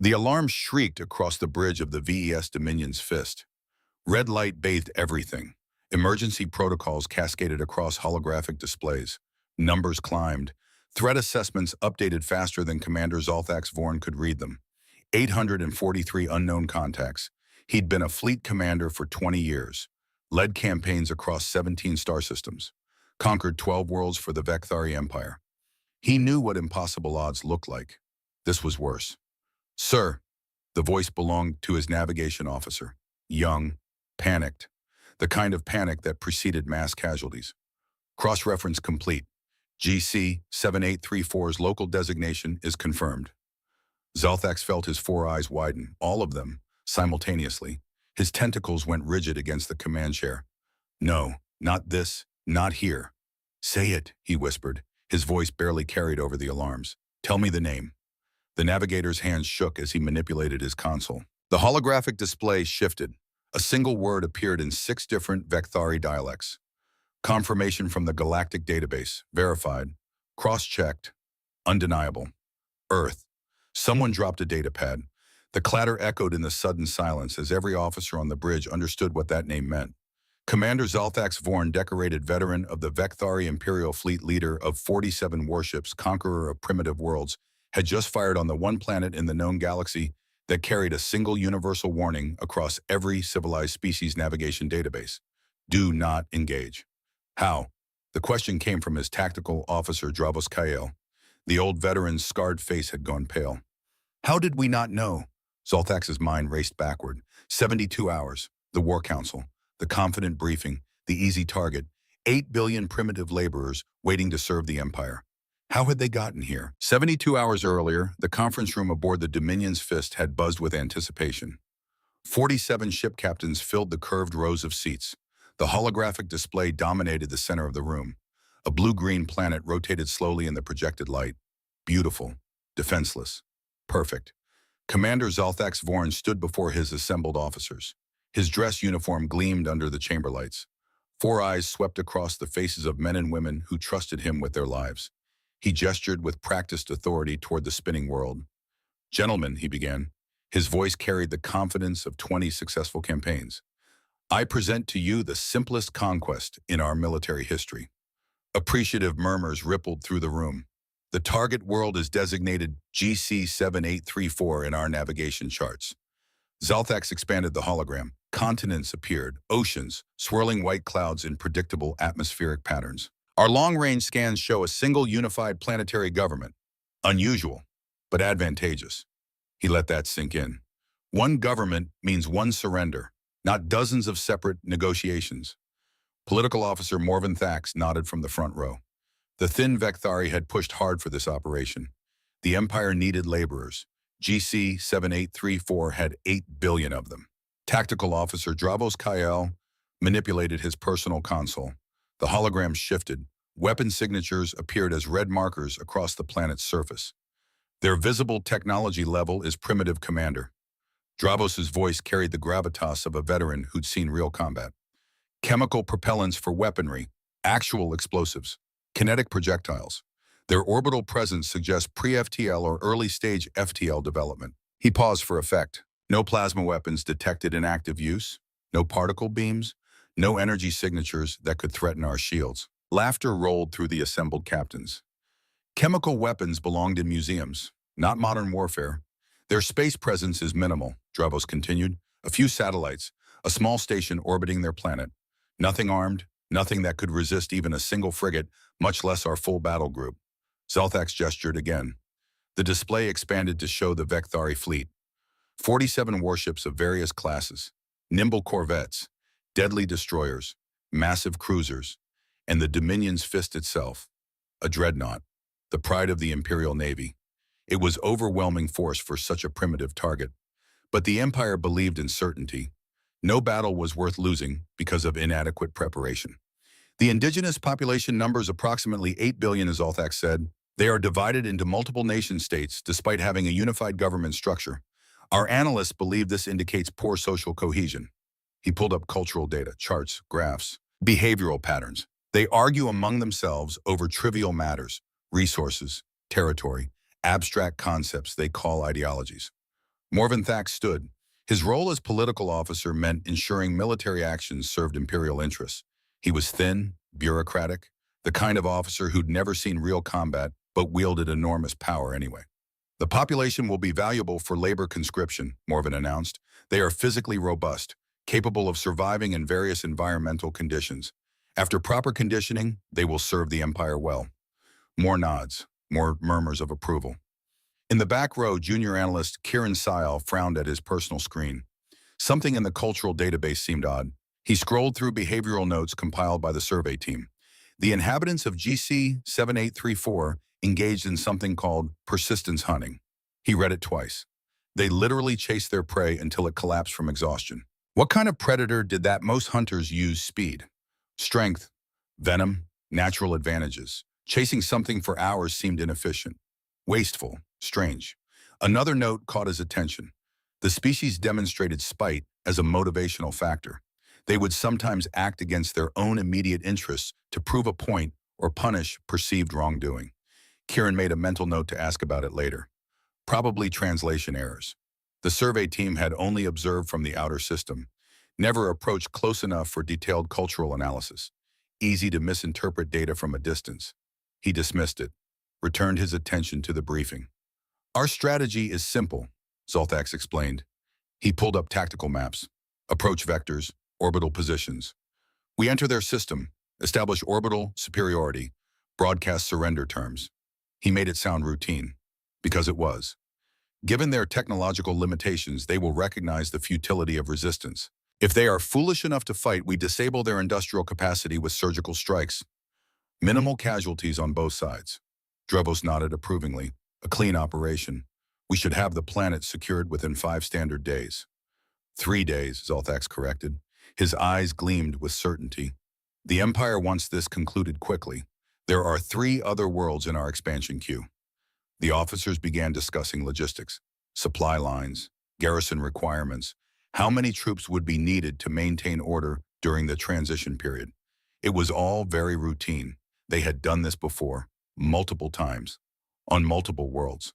The alarm shrieked across the bridge of the VES Dominion's fist. Red light bathed everything. Emergency protocols cascaded across holographic displays. Numbers climbed. Threat assessments updated faster than Commander Zolthax Vorn could read them. 843 unknown contacts. He'd been a fleet commander for 20 years. Led campaigns across 17 star systems. Conquered 12 worlds for the Vecthari Empire. He knew what impossible odds looked like. This was worse. "Sir," the voice belonged to his navigation officer. Young, panicked. The kind of panic that preceded mass casualties. Cross-reference complete. GC-7834's local designation is confirmed. Zolthax felt his four eyes widen, all of them, simultaneously. His tentacles went rigid against the command chair. "No, not this, not here." "Say it," he whispered. His voice barely carried over the alarms. "Tell me the name." The navigator's hands shook as he manipulated his console. The holographic display shifted. A single word appeared in 6 different Vecthari dialects. Confirmation from the galactic database. Verified. Cross-checked. Undeniable. Earth. Someone dropped a datapad. The clatter echoed in the sudden silence as every officer on the bridge understood what that name meant. Commander Zolthax Vorn, decorated veteran of the Vecthari Imperial Fleet, leader of 47 warships, conqueror of primitive worlds, had just fired on the one planet in the known galaxy that carried a single universal warning across every civilized species navigation database. Do not engage. How? The question came from his tactical officer, Dravos Kael. The old veteran's scarred face had gone pale. How did we not know? Zolthax's mind raced backward. 72 hours, the War Council, the confident briefing, the easy target, 8 billion primitive laborers waiting to serve the Empire. How had they gotten here? 72 hours earlier, the conference room aboard the Dominion's Fist had buzzed with anticipation. 47 ship captains filled the curved rows of seats. The holographic display dominated the center of the room. A blue-green planet rotated slowly in the projected light. Beautiful, defenseless, perfect. Commander Zolthax Vorn stood before his assembled officers. His dress uniform gleamed under the chamber lights. 4 eyes swept across the faces of men and women who trusted him with their lives. He gestured with practiced authority toward the spinning world. "Gentlemen," he began. His voice carried the confidence of 20 successful campaigns. "I present to you the simplest conquest in our military history." Appreciative murmurs rippled through the room. "The target world is designated GC-7834 in our navigation charts." Zolthax expanded the hologram. Continents appeared, oceans, swirling white clouds in predictable atmospheric patterns. "Our long-range scans show a single unified planetary government. Unusual, but advantageous." He let that sink in. One government means one surrender, not dozens of separate negotiations. Political officer Morven Thax nodded from the front row. The thin Vecthari had pushed hard for this operation. The Empire needed laborers. GC-7834 had 8 billion of them. Tactical officer Dravos Kael manipulated his personal console. The hologram shifted. Weapon signatures appeared as red markers across the planet's surface. "Their visible technology level is primitive, Commander." Dravos's voice carried the gravitas of a veteran who'd seen real combat. "Chemical propellants for weaponry, actual explosives, kinetic projectiles. Their orbital presence suggests pre-FTL or early-stage FTL development." He paused for effect. No plasma weapons detected in active use, no particle beams, no energy signatures that could threaten our shields. Laughter rolled through the assembled captains. "Chemical weapons belonged in museums, not modern warfare. Their space presence is minimal," Dravos continued. "A few satellites, a small station orbiting their planet. Nothing armed, nothing that could resist even a single frigate, much less our full battle group." Zolthax gestured again. The display expanded to show the Vecthari fleet. 47 warships of various classes, nimble corvettes, deadly destroyers, massive cruisers, and the Dominion's Fist itself, a dreadnought, the pride of the Imperial Navy. It was overwhelming force for such a primitive target. But the Empire believed in certainty. No battle was worth losing because of inadequate preparation. "The indigenous population numbers approximately 8 billion, as Zolthax said. They are divided into multiple nation-states despite having a unified government structure. Our analysts believe this indicates poor social cohesion." He pulled up cultural data, charts, graphs, behavioral patterns. "They argue among themselves over trivial matters, resources, territory, abstract concepts they call ideologies." Morventhak stood. His role as political officer meant ensuring military actions served imperial interests. He was thin, bureaucratic, the kind of officer who'd never seen real combat but wielded enormous power anyway. The population will be valuable for labor conscription, Morven announced. They are physically robust, capable of surviving in various environmental conditions. After proper conditioning, they will serve the Empire well. More nods, more murmurs of approval. In the back row, junior analyst Kieran Sile frowned at his personal screen. Something in the cultural database seemed odd. He scrolled through behavioral notes compiled by the survey team. The inhabitants of GC 7834 engaged in something called persistence hunting. He read it twice. They literally chased their prey until it collapsed from exhaustion. What kind of predator did that? Most hunters use speed, strength, venom, natural advantages. Chasing something for hours seemed inefficient, wasteful, strange. Another note caught his attention. The species demonstrated spite as a motivational factor. They would sometimes act against their own immediate interests to prove a point or punish perceived wrongdoing. Kieran made a mental note to ask about it later. Probably translation errors. The survey team had only observed from the outer system, never approached close enough for detailed cultural analysis. Easy to misinterpret data from a distance. He dismissed it, returned his attention to the briefing. Our strategy is simple, Zolthax explained. He pulled up tactical maps, approach vectors, orbital positions. We enter their system, establish orbital superiority, broadcast surrender terms. He made it sound routine, because it was. Given their technological limitations, they will recognize the futility of resistance. If they are foolish enough to fight, we disable their industrial capacity with surgical strikes. Minimal casualties on both sides. Drebos nodded approvingly. A clean operation. We should have the planet secured within 5 standard days. 3 days, Zolthax corrected. His eyes gleamed with certainty. The Empire wants this concluded quickly. There are 3 other worlds in our expansion queue. The officers began discussing logistics, supply lines, garrison requirements, how many troops would be needed to maintain order during the transition period. It was all very routine. They had done this before, multiple times, on multiple worlds.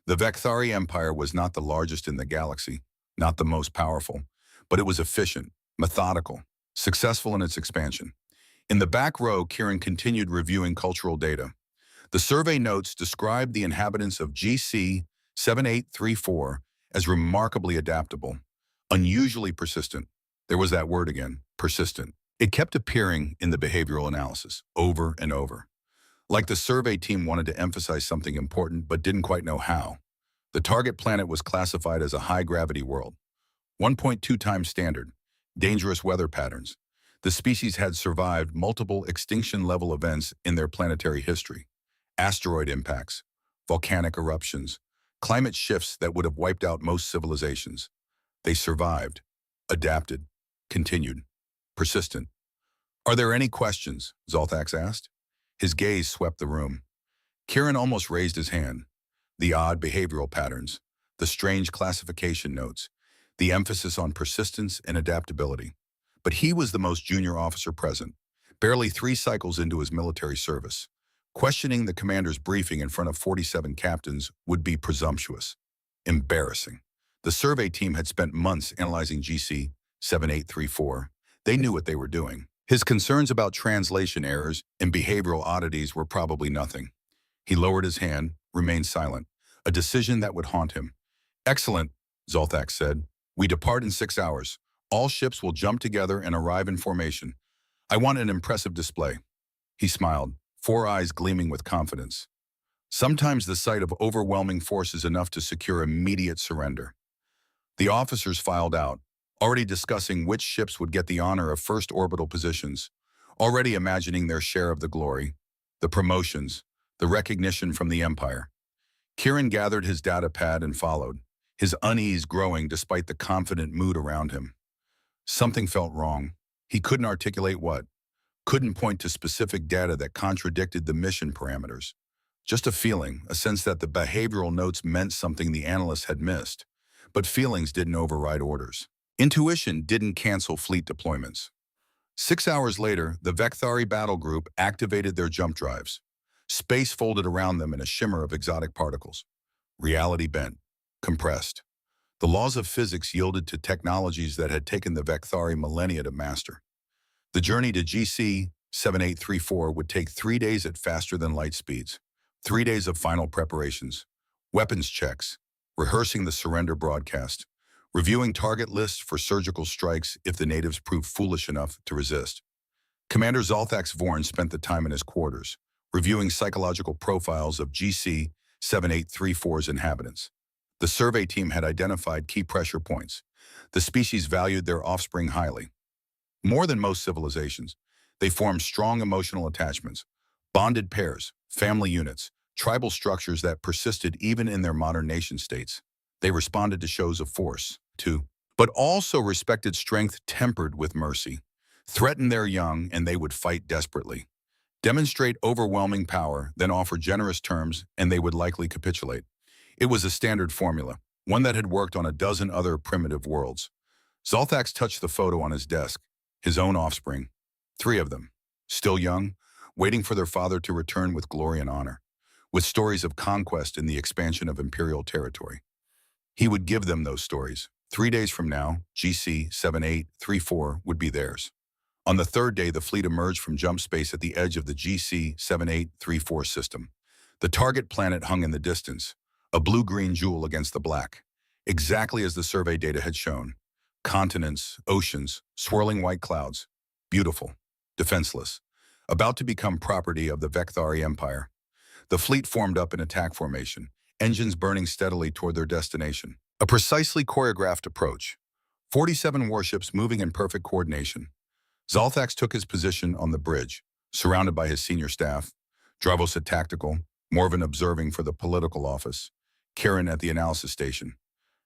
The Vecthari Empire was not the largest in the galaxy, not the most powerful, but it was efficient, methodical, successful in its expansion. In the back row, Kieran continued reviewing cultural data. The survey notes described the inhabitants of GC 7834 as remarkably adaptable, unusually persistent. There was that word again, persistent. It kept appearing in the behavioral analysis, over and over. Like the survey team wanted to emphasize something important but didn't quite know how. The target planet was classified as a high-gravity world, 1.2 times standard, dangerous weather patterns. The species had survived multiple extinction-level events in their planetary history. Asteroid impacts, volcanic eruptions, climate shifts that would have wiped out most civilizations. They survived, adapted, continued, persistent. Are there any questions? Zolthax asked. His gaze swept the room. Kieran almost raised his hand. The odd behavioral patterns, the strange classification notes, the emphasis on persistence and adaptability. But he was the most junior officer present, barely 3 cycles into his military service. Questioning the commander's briefing in front of 47 captains would be presumptuous, embarrassing. The survey team had spent months analyzing GC 7834. They knew what they were doing. His concerns about translation errors and behavioral oddities were probably nothing. He lowered his hand, remained silent, a decision that would haunt him. Excellent, Zolthax said. We depart in 6 hours. All ships will jump together and arrive in formation. I want an impressive display. He smiled, 4 eyes gleaming with confidence. Sometimes the sight of overwhelming force is enough to secure immediate surrender. The officers filed out, already discussing which ships would get the honor of first orbital positions, already imagining their share of the glory, the promotions, the recognition from the Empire. Kieran gathered his data pad and followed, his unease growing despite the confident mood around him. Something felt wrong. He couldn't articulate what, couldn't point to specific data that contradicted the mission parameters. Just a feeling, a sense that the behavioral notes meant something the analysts had missed. But feelings didn't override orders. Intuition didn't cancel fleet deployments. 6 hours later, the Vecthari battle group activated their jump drives. Space folded around them in a shimmer of exotic particles. Reality bent, compressed. The laws of physics yielded to technologies that had taken the Vecthari millennia to master. The journey to GC 7834 would take 3 days at faster-than-light speeds, 3 days of final preparations, weapons checks, rehearsing the surrender broadcast, reviewing target lists for surgical strikes if the natives proved foolish enough to resist. Commander Zolthax Vorn spent the time in his quarters, reviewing psychological profiles of GC 7834's inhabitants. The survey team had identified key pressure points. The species valued their offspring highly. More than most civilizations, they formed strong emotional attachments, bonded pairs, family units, tribal structures that persisted even in their modern nation-states. They responded to shows of force, too, but also respected strength tempered with mercy. Threaten their young, and they would fight desperately. Demonstrate overwhelming power, then offer generous terms, and they would likely capitulate. It was a standard formula, one that had worked on a dozen other primitive worlds. Zolthax touched the photo on his desk, his own offspring. 3 of them, still young, waiting for their father to return with glory and honor, with stories of conquest and the expansion of imperial territory. He would give them those stories. 3 days from now, GC 7834 would be theirs. On the 3rd day, the fleet emerged from jump space at the edge of the GC 7834 system. The target planet hung in the distance, a blue-green jewel against the black, exactly as the survey data had shown. Continents, oceans, swirling white clouds. Beautiful, defenseless, about to become property of the Vecthari Empire. The fleet formed up in attack formation, engines burning steadily toward their destination. A precisely choreographed approach. 47 warships moving in perfect coordination. Zolthax took his position on the bridge, surrounded by his senior staff. Dravos at tactical, Morvan observing for the political office, Kieran at the analysis station.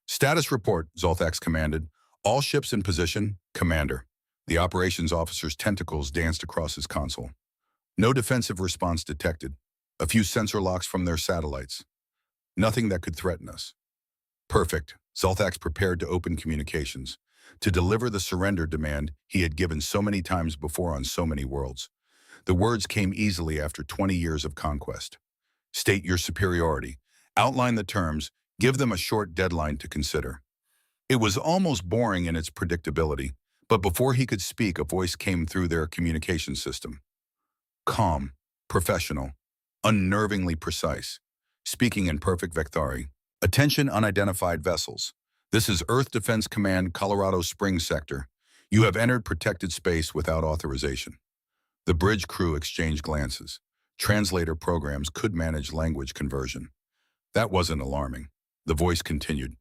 Status report, Zolthax commanded. All ships in position, Commander. The operations officer's tentacles danced across his console. No defensive response detected. A few sensor locks from their satellites. Nothing that could threaten us. Perfect. Zolthax prepared to open communications, to deliver the surrender demand he had given so many times before on so many worlds. The words came easily after 20 years of conquest. State your superiority. Outline the terms. Give them a short deadline to consider. It was almost boring in its predictability, but before he could speak, a voice came through their communication system. Calm, professional, unnervingly precise, speaking in perfect Vecthari. Attention unidentified vessels. This is Earth Defense Command, Colorado Springs Sector. You have entered protected space without authorization. The bridge crew exchanged glances. Translator programs could manage language conversion. That wasn't alarming. The voice continued.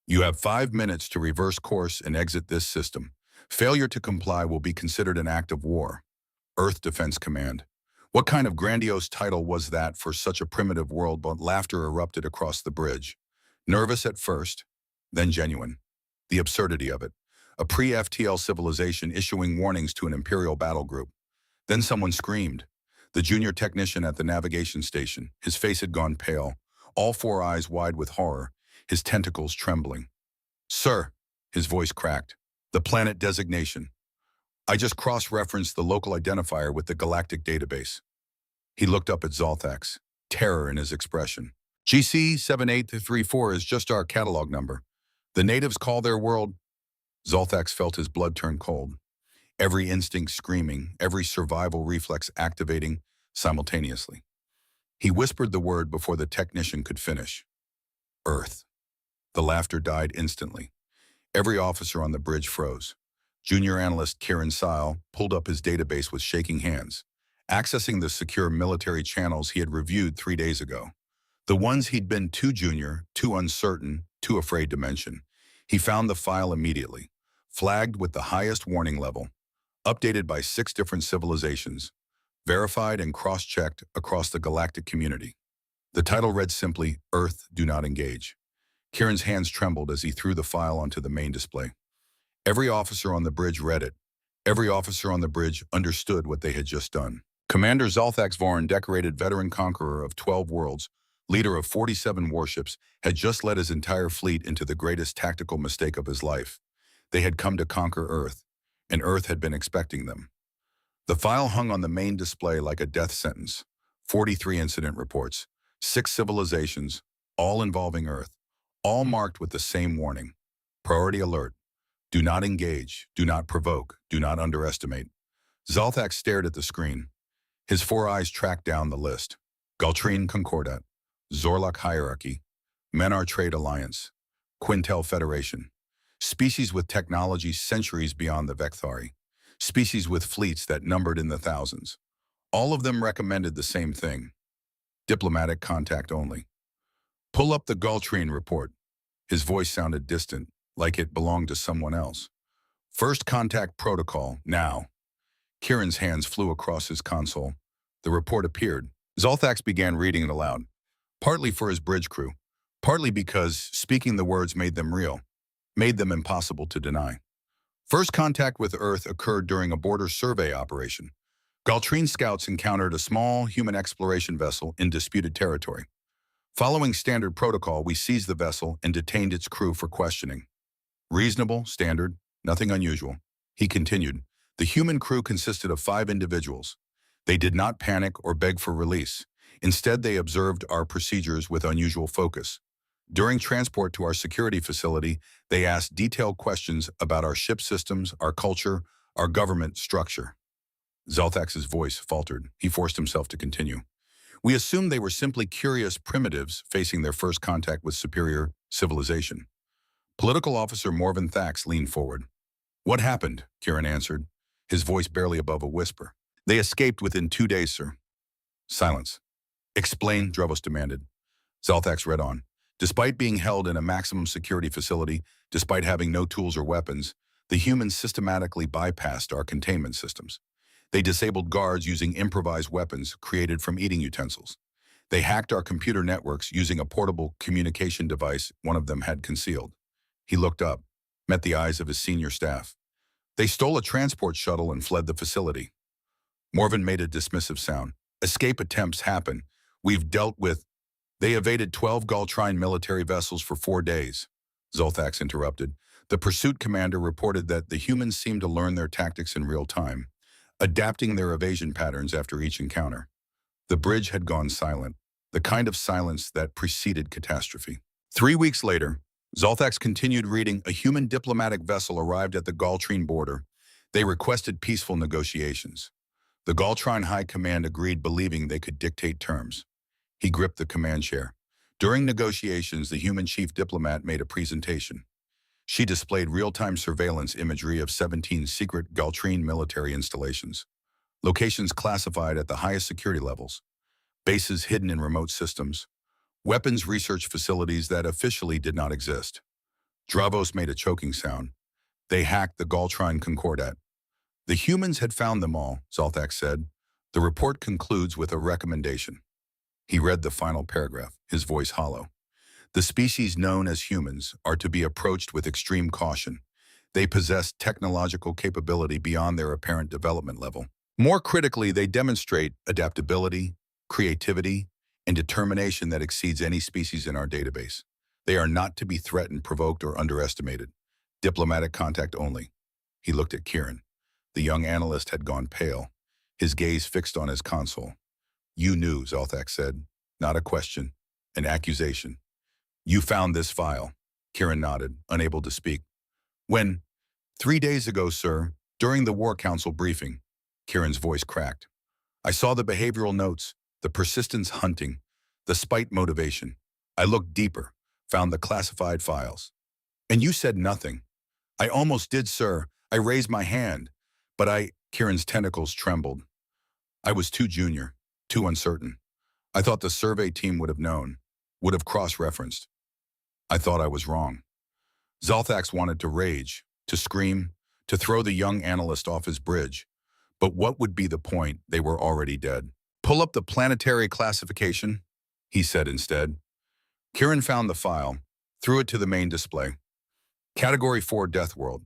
You have 5 minutes to reverse course and exit this system. Failure to comply will be considered an act of war. Earth Defense Command. What kind of grandiose title was that for such a primitive world? But laughter erupted across the bridge. Nervous at first, then genuine. The absurdity of it. A pre-FTL civilization issuing warnings to an Imperial battle group. Then someone screamed. The junior technician at the navigation station. His face had gone pale, all 4 eyes wide with horror, his tentacles trembling. Sir, his voice cracked. The planet designation. I just cross-referenced the local identifier with the galactic database. He looked up at Zolthax, terror in his expression. GC 7834 is just our catalog number. The natives call their world. Zolthax felt his blood turn cold. Every instinct screaming, every survival reflex activating simultaneously. He whispered the word before the technician could finish. Earth. The laughter died instantly. Every officer on the bridge froze. Junior analyst Kieran Sile pulled up his database with shaking hands, accessing the secure military channels he had reviewed 3 days ago. The ones he'd been too junior, too uncertain, too afraid to mention. He found the file immediately, flagged with the highest warning level, updated by 6 different civilizations, verified and cross-checked across the galactic community. The title read simply, Earth, Do Not Engage. Kieran's hands trembled as he threw the file onto the main display. Every officer on the bridge read it. Every officer on the bridge understood what they had just done. Commander Zolthax Vorn, decorated veteran conqueror of 12 worlds, leader of 47 warships, had just led his entire fleet into the greatest tactical mistake of his life. They had come to conquer Earth, and Earth had been expecting them. The file hung on the main display like a death sentence. 43 incident reports, 6 civilizations, all involving Earth, all marked with the same warning. Priority alert. Do not engage. Do not provoke. Do not underestimate. Zalthax stared at the screen. His four eyes tracked down the list. Galtrine Concordat. Zorlok Hierarchy. Menar Trade Alliance. Quintel Federation. Species with technology centuries beyond the Vecthari. Species with fleets that numbered in the thousands. All of them recommended the same thing. Diplomatic contact only. Pull up the Galtrine report. His voice sounded distant, like it belonged to someone else. First contact protocol, now. Kieran's hands flew across his console. The report appeared. Zalthax began reading it aloud, partly for his bridge crew, partly because speaking the words made them real, made them impossible to deny. First contact with Earth occurred during a border survey operation. Galtrine scouts encountered a small human exploration vessel in disputed territory. Following standard protocol, we seized the vessel and detained its crew for questioning. Reasonable, standard, nothing unusual. He continued. The human crew consisted of 5 individuals. They did not panic or beg for release. Instead, they observed our procedures with unusual focus. During transport to our security facility, they asked detailed questions about our ship systems, our culture, our government structure. Zalthax's voice faltered. He forced himself to continue. We assumed they were simply curious primitives facing their first contact with superior civilization. Political officer Morven Thax leaned forward. What happened? Kieran answered, his voice barely above a whisper. They escaped within 2 days, sir. Silence. Explain, Dravos demanded. Zalthax read on. Despite being held in a maximum security facility, despite having no tools or weapons, the humans systematically bypassed our containment systems. They disabled guards using improvised weapons created from eating utensils. They hacked our computer networks using a portable communication device one of them had concealed. He looked up, met the eyes of his senior staff. They stole a transport shuttle and fled the facility. Morven made a dismissive sound. Escape attempts happen. We've dealt with... They evaded 12 Galtrine military vessels for 4 days. Zalthax interrupted. The pursuit commander reported that the humans seemed to learn their tactics in real time, adapting their evasion patterns after each encounter. The bridge had gone silent, the kind of silence that preceded catastrophe. 3 weeks later, Zalthax continued reading. A human diplomatic vessel arrived at the Galtrine border. They requested peaceful negotiations. The Galtrine High Command agreed, believing they could dictate terms. He gripped the command chair. During negotiations, the human chief diplomat made a presentation. She displayed real-time surveillance imagery of 17 secret Galtrine military installations, locations classified at the highest security levels, bases hidden in remote systems, weapons research facilities that officially did not exist. Dravos made a choking sound. They hacked the Galtrine Concordat. The humans had found them all, Zalthax said. The report concludes with a recommendation. He read the final paragraph, his voice hollow. The species known as humans are to be approached with extreme caution. They possess technological capability beyond their apparent development level. More critically, they demonstrate adaptability, creativity, and determination that exceeds any species in our database. They are not to be threatened, provoked, or underestimated. Diplomatic contact only. He looked at Kieran. The young analyst had gone pale, his gaze fixed on his console. You knew, Zalthax said. Not a question, an accusation. You found this file. Kieran nodded, unable to speak. When? 3 days ago, sir, during the War Council briefing. Kieran's voice cracked. I saw the behavioral notes, the persistence hunting, the spite motivation. I looked deeper, found the classified files. And you said nothing. I almost did, sir. I raised my hand. But Kieran's tentacles trembled. I was too junior, too uncertain. I thought the survey team would have known, would have cross-referenced. I thought I was wrong. Zalthax wanted to rage, to scream, to throw the young analyst off his bridge. But what would be the point? They were already dead. Pull up the planetary classification, he said instead. Kieran found the file, threw it to the main display. Category 4 Death World.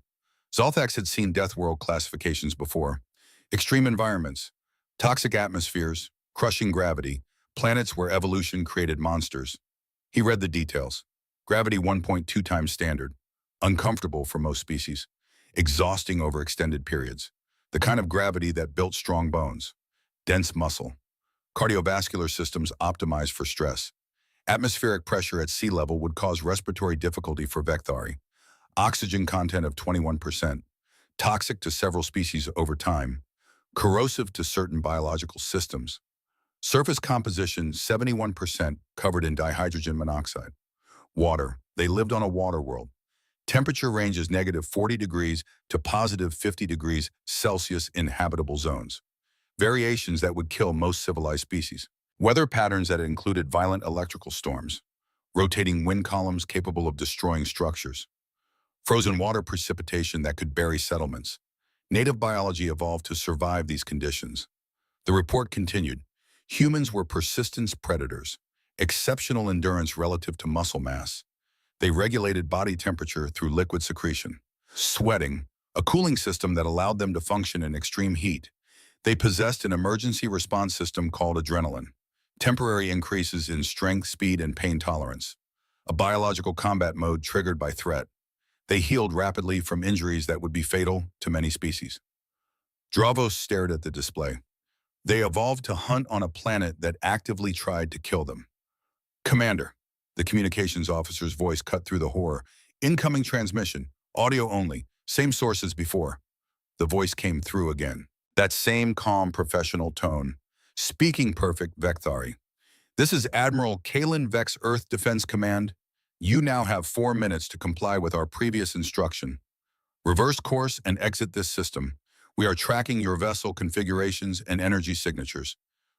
Zalthax had seen Death World classifications before. Extreme environments, toxic atmospheres, crushing gravity, planets where evolution created monsters. He read the details. Gravity 1.2 times standard, uncomfortable for most species, exhausting over extended periods. The kind of gravity that built strong bones, dense muscle, cardiovascular systems optimized for stress. Atmospheric pressure at sea level would cause respiratory difficulty for Vecthari. oxygen content of 21%, toxic to several species over time, corrosive to certain biological systems. Surface composition 71% covered in dihydrogen monoxide. Water. They lived on a water world. Temperature ranges negative 40 degrees to positive 50 degrees Celsius in habitable zones. Variations that would kill most civilized species. Weather patterns that included violent electrical storms, rotating wind columns capable of destroying structures, frozen water precipitation that could bury settlements. Native biology evolved to survive these conditions. The report continued. Humans were persistence predators, exceptional endurance relative to muscle mass. They regulated body temperature through liquid secretion. Sweating, a cooling system that allowed them to function in extreme heat. They possessed an emergency response system called adrenaline, temporary increases in strength, speed, and pain tolerance. A biological combat mode triggered by threat. They healed rapidly from injuries that would be fatal to many species. Dravos stared at the display. They evolved to hunt on a planet that actively tried to kill them. Commander, the communications officer's voice cut through the horror. Incoming transmission, audio only, same source as before. The voice came through again. That same calm professional tone. Speaking perfect, Vecthari. This is Admiral Kalen Vex Earth Defense Command. You now have 4 minutes to comply with our previous instruction. Reverse course and exit this system. We are tracking your vessel configurations and energy signatures.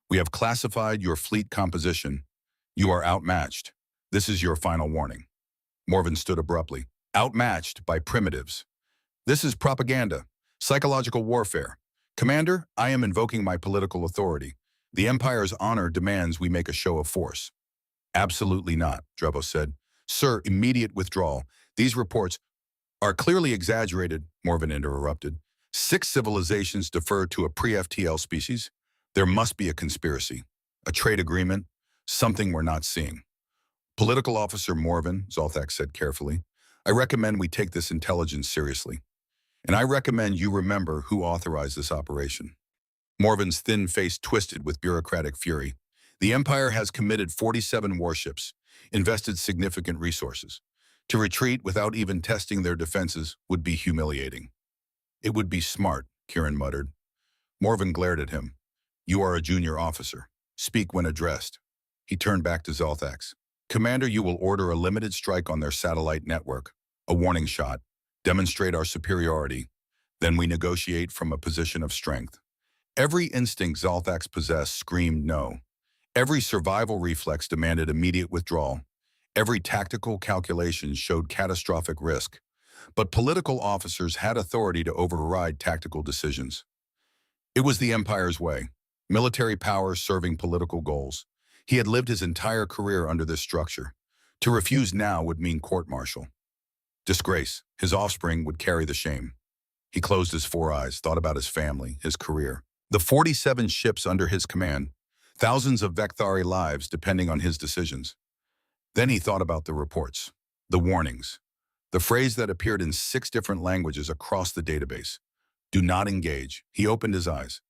We have classified your fleet composition. You are outmatched. This is your final warning. Morven stood abruptly. Outmatched by primitives. This is propaganda, psychological warfare. Commander, I am invoking my political authority. The Empire's honor demands we make a show of force. Absolutely not, Dravos said. Sir, immediate withdrawal. These reports are clearly exaggerated, Morven interrupted. 6 civilizations defer to a pre-FTL species. There must be a conspiracy, a trade agreement, something we're not seeing. Political Officer Morven, Zolthak said carefully, I recommend we take this intelligence seriously. And I recommend you remember who authorized this operation. Morven's thin face twisted with bureaucratic fury. The Empire has committed 47 warships, invested significant resources. To retreat without even testing their defenses would be humiliating. It would be smart, Kieran muttered. Morven glared at him. You are a junior officer. Speak when addressed. He turned back to Zolthax. Commander, you will order a limited strike on their satellite network. A warning shot. Demonstrate our superiority. Then we negotiate from a position of strength. Every instinct Zolthax possessed screamed no. Every survival reflex demanded immediate withdrawal. Every tactical calculation showed catastrophic risk. But political officers had authority to override tactical decisions. It was the Empire's way. Military power serving political goals. He had lived his entire career under this structure. To refuse now would mean court-martial. Disgrace. His offspring would carry the shame. He closed his 4 eyes, thought about his family, his career. The 47 ships under his command. Thousands of Vecthari lives depending on his decisions. Then he thought about the reports. The warnings. The phrase that appeared in 6 different languages across the database. Do not engage. He opened his eyes.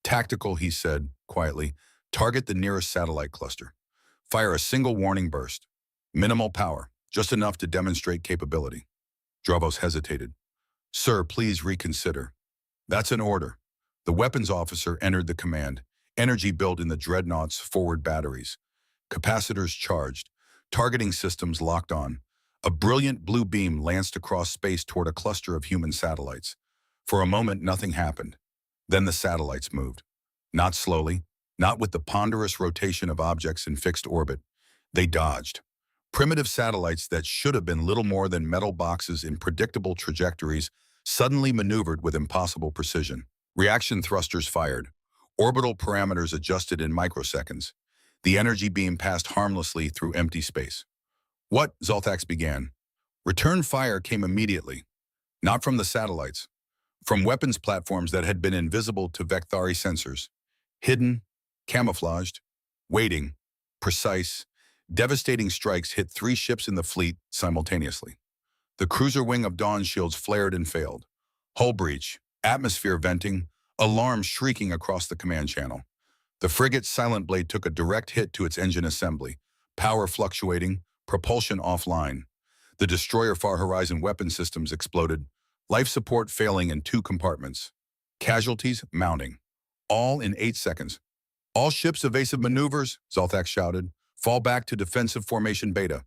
Tactical, he said, quietly. Target the nearest satellite cluster. Fire a single warning burst. Minimal power, just enough to demonstrate capability. Dravos hesitated. Sir, please reconsider. That's an order. The weapons officer entered the command. Energy built in the dreadnought's forward batteries. Capacitors charged. Targeting systems locked on. A brilliant blue beam lanced across space toward a cluster of human satellites. For a moment, nothing happened. Then the satellites moved. Not slowly, not with the ponderous rotation of objects in fixed orbit. They dodged. Primitive satellites that should have been little more than metal boxes in predictable trajectories suddenly maneuvered with impossible precision. Reaction thrusters fired. Orbital parameters adjusted in microseconds. The energy beam passed harmlessly through empty space. What? Zolthax began. Return fire came immediately. Not from the satellites. From weapons platforms that had been invisible to Vecthari sensors. Hidden, camouflaged, waiting, precise, devastating strikes hit 3 ships in the fleet simultaneously. The cruiser wing of Dawn shields flared and failed. Hull breach, atmosphere venting, alarm shrieking across the command channel. The frigate's Silent Blade took a direct hit to its engine assembly, power fluctuating, propulsion offline. The destroyer Far Horizon weapon systems exploded, life support failing in 2 compartments. Casualties mounting. All in 8 seconds. All ships evasive maneuvers, Zoltax shouted. Fall back to defensive formation beta.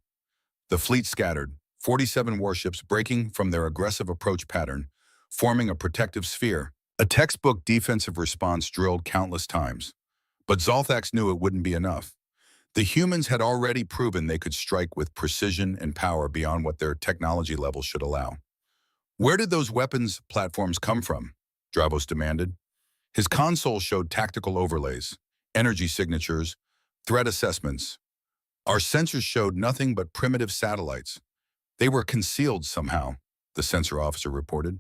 The fleet scattered, 47 warships breaking from their aggressive approach pattern, forming a protective sphere. A textbook defensive response drilled countless times. But Zoltax knew it wouldn't be enough. The humans had already proven they could strike with precision and power beyond what their technology level should allow. Where did those weapons platforms come from? Dravos demanded. His console showed tactical overlays, energy signatures, threat assessments. Our sensors showed nothing but primitive satellites. They were concealed somehow, the sensor officer reported.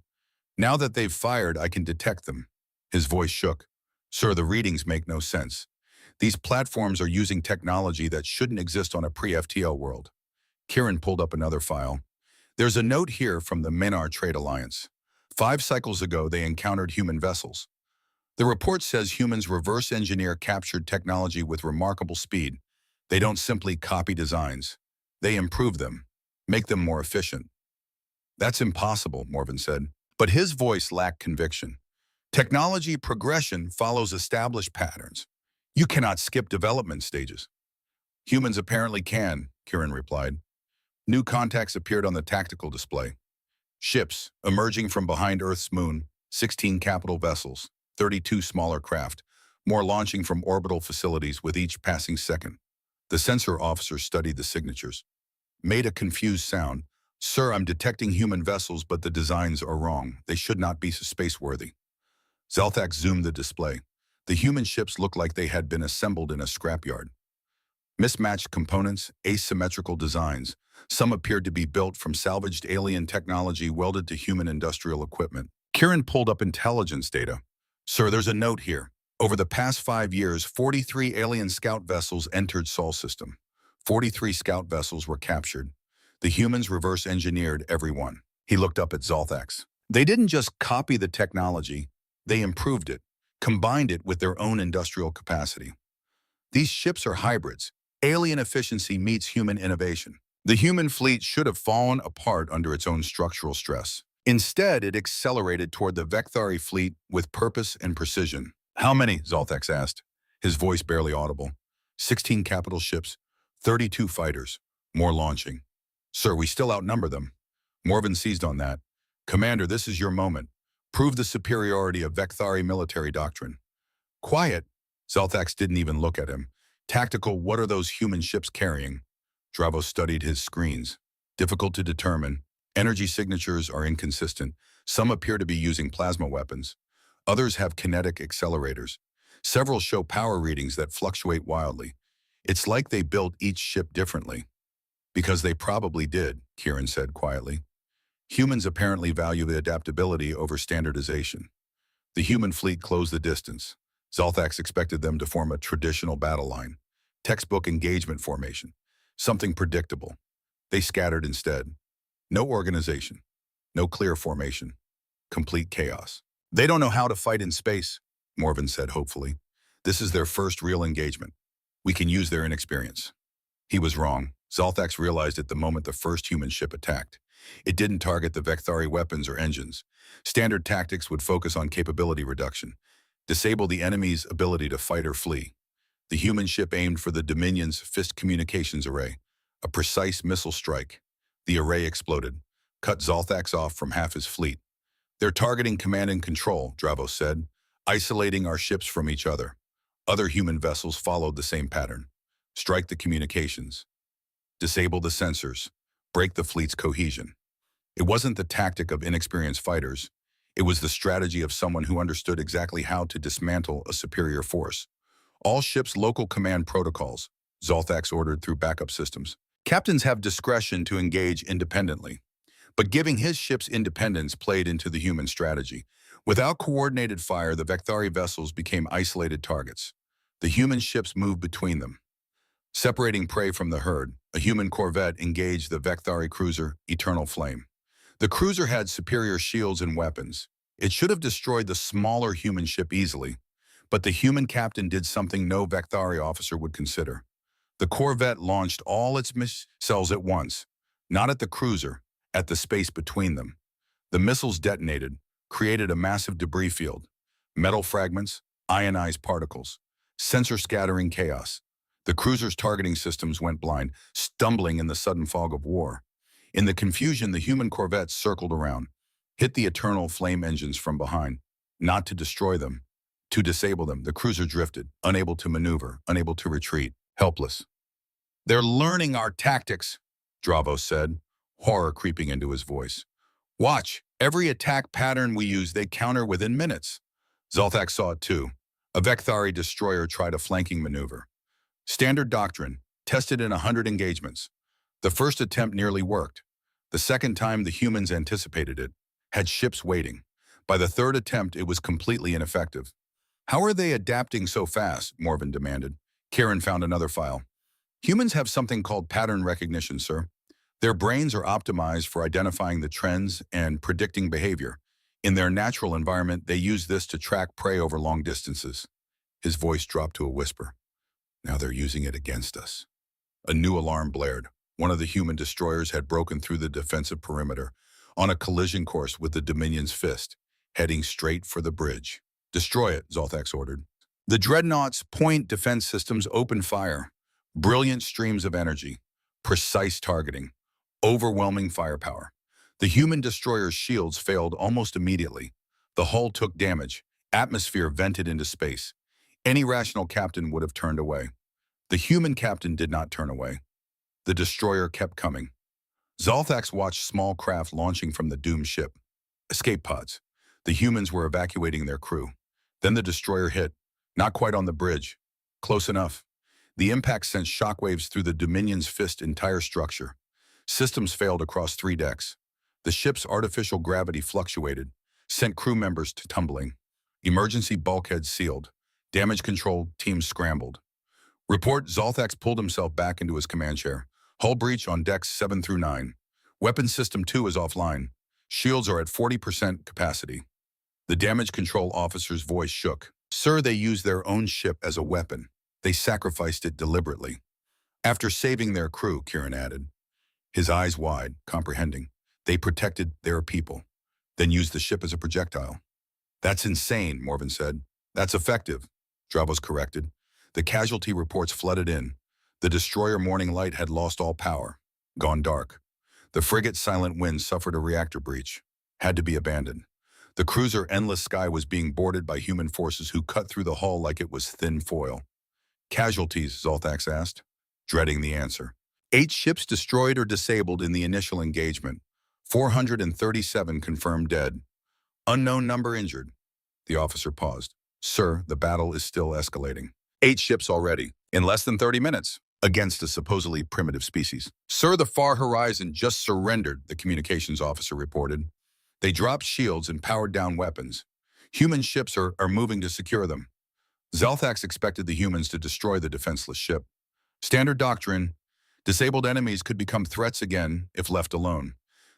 Now that they've fired, I can detect them. His voice shook. Sir, the readings make no sense. These platforms are using technology that shouldn't exist on a pre-FTL world. Kieran pulled up another file. There's a note here from the Minar Trade Alliance. 5 cycles ago, they encountered human vessels. The report says humans reverse engineer captured technology with remarkable speed. They don't simply copy designs. They improve them, make them more efficient. That's impossible, Morven said. But his voice lacked conviction. Technology progression follows established patterns. You cannot skip development stages. Humans apparently can, Kieran replied. New contacts appeared on the tactical display. Ships emerging from behind Earth's moon, 16 capital vessels, 32 smaller craft, more launching from orbital facilities with each passing second. The sensor officer studied the signatures. Made a confused sound. Sir, I'm detecting human vessels, but the designs are wrong. They should not be space-worthy. Zoltax zoomed the display. The human ships looked like they had been assembled in a scrapyard. Mismatched components, asymmetrical designs. Some appeared to be built from salvaged alien technology welded to human industrial equipment. Kieran pulled up intelligence data. Sir, there's a note here. Over the past 5 years, 43 alien scout vessels entered Sol system. 43 scout vessels were captured. The humans reverse engineered every one. He looked up at Zoltax. They didn't just copy the technology, they improved it, combined it with their own industrial capacity. These ships are hybrids. Alien efficiency meets human innovation. The human fleet should have fallen apart under its own structural stress. Instead, it accelerated toward the Vecthari fleet with purpose and precision. How many? Zoltax asked, his voice barely audible. 16 capital ships, 32 fighters, more launching. Sir, we still outnumber them. Morven seized on that. Commander, this is your moment. Prove the superiority of Vecthari military doctrine. Quiet. Zoltax didn't even look at him. Tactical, what are those human ships carrying? Dravos studied his screens. Difficult to determine. Energy signatures are inconsistent. Some appear to be using plasma weapons. Others have kinetic accelerators. Several show power readings that fluctuate wildly. It's like they built each ship differently. Because they probably did, Kieran said quietly. Humans apparently value the adaptability over standardization. The human fleet closed the distance. Zoltax expected them to form a traditional battle line. Textbook engagement formation. Something predictable. They scattered instead. No organization. No clear formation. Complete chaos. They don't know how to fight in space, Morven said hopefully. This is their first real engagement. We can use their inexperience. He was wrong. Zoltax realized it the moment the first human ship attacked. It didn't target the Vecthari weapons or engines. Standard tactics would focus on capability reduction, disable the enemy's ability to fight or flee. The human ship aimed for the Dominion's fist communications array, a precise missile strike. The array exploded, cut Zoltax off from half his fleet. They're targeting command and control, Dravos said, isolating our ships from each other. Other human vessels followed the same pattern. Strike the communications. Disable the sensors. Break the fleet's cohesion. It wasn't the tactic of inexperienced fighters. It was the strategy of someone who understood exactly how to dismantle a superior force. All ships' local command protocols, Zoltax ordered through backup systems. Captains have discretion to engage independently. But giving his ships independence played into the human strategy. Without coordinated fire, the Vecthari vessels became isolated targets. The human ships moved between them. Separating prey from the herd, a human corvette engaged the Vecthari cruiser, Eternal Flame. The cruiser had superior shields and weapons. It should have destroyed the smaller human ship easily, but the human captain did something no Vecthari officer would consider. The corvette launched all its missiles at once. not at the cruiser, at the space between them. The missiles detonated, created a massive debris field. Metal fragments, ionized particles, sensor scattering chaos. The cruiser's targeting systems went blind, stumbling in the sudden fog of war. In the confusion, the human corvettes circled around, hit the eternal flame engines from behind, not to destroy them, to disable them. The cruiser drifted, unable to maneuver, unable to retreat, helpless. "They're learning our tactics," Dravo said, horror creeping into his voice. "Watch, every attack pattern we use, they counter within minutes." Zolthak saw it too. A Vekthari destroyer tried a flanking maneuver. Standard doctrine, tested in 100 engagements. The first attempt nearly worked. The second time, the humans anticipated it, had ships waiting. By the third attempt, it was completely ineffective. "How are they adapting so fast?" Morven demanded. Kieran found another file. "Humans have something called pattern recognition, sir. Their brains are optimized for identifying the trends and predicting behavior. In their natural environment, they use this to track prey over long distances." His voice dropped to a whisper. "Now they're using it against us." A new alarm blared. One of the human destroyers had broken through the defensive perimeter, on a collision course with the Dominion's fist, heading straight for the bridge. "Destroy it," Zolthax ordered. The Dreadnought's point defense systems opened fire. Brilliant streams of energy, precise targeting, overwhelming firepower. The human destroyer's shields failed almost immediately. The hull took damage. Atmosphere vented into space. Any rational captain would have turned away. The human captain did not turn away. The destroyer kept coming. Zolthax watched small craft launching from the doomed ship. Escape pods. The humans were evacuating their crew. Then the destroyer hit. Not quite on the bridge. Close enough. The impact sent shockwaves through the Dominion's fist entire structure. Systems failed across 3 decks. The ship's artificial gravity fluctuated, sent crew members to tumbling. Emergency bulkheads sealed. Damage control teams scrambled. "Report." Zolthax pulled himself back into his command chair. "Hull breach on decks 7 through 9. Weapon system 2 is offline. Shields are at 40% capacity." The damage control officer's voice shook. "Sir, they used their own ship as a weapon. They sacrificed it deliberately." "After saving their crew," Kieran added, his eyes wide, comprehending. "They protected their people, then used the ship as a projectile." "That's insane," Morven said. "That's effective," Dravos corrected. The casualty reports flooded in. The destroyer Morning Light had lost all power, gone dark. The frigate Silent Wind suffered a reactor breach, had to be abandoned. The cruiser Endless Sky was being boarded by human forces who cut through the hull like it was thin foil. "Casualties?" Zolthax asked, dreading the answer. 8 ships destroyed or disabled in the initial engagement. 437 confirmed dead. Unknown number injured. The officer paused. "Sir, the battle is still escalating. 8 ships already, in less than 30 minutes, against a supposedly primitive species." "Sir, the Far Horizon just surrendered," the communications officer reported. "They dropped shields and powered down weapons. Human ships are moving to secure them." Zolthax expected the humans to destroy the defenseless ship. Standard doctrine, disabled enemies could become threats again if left alone.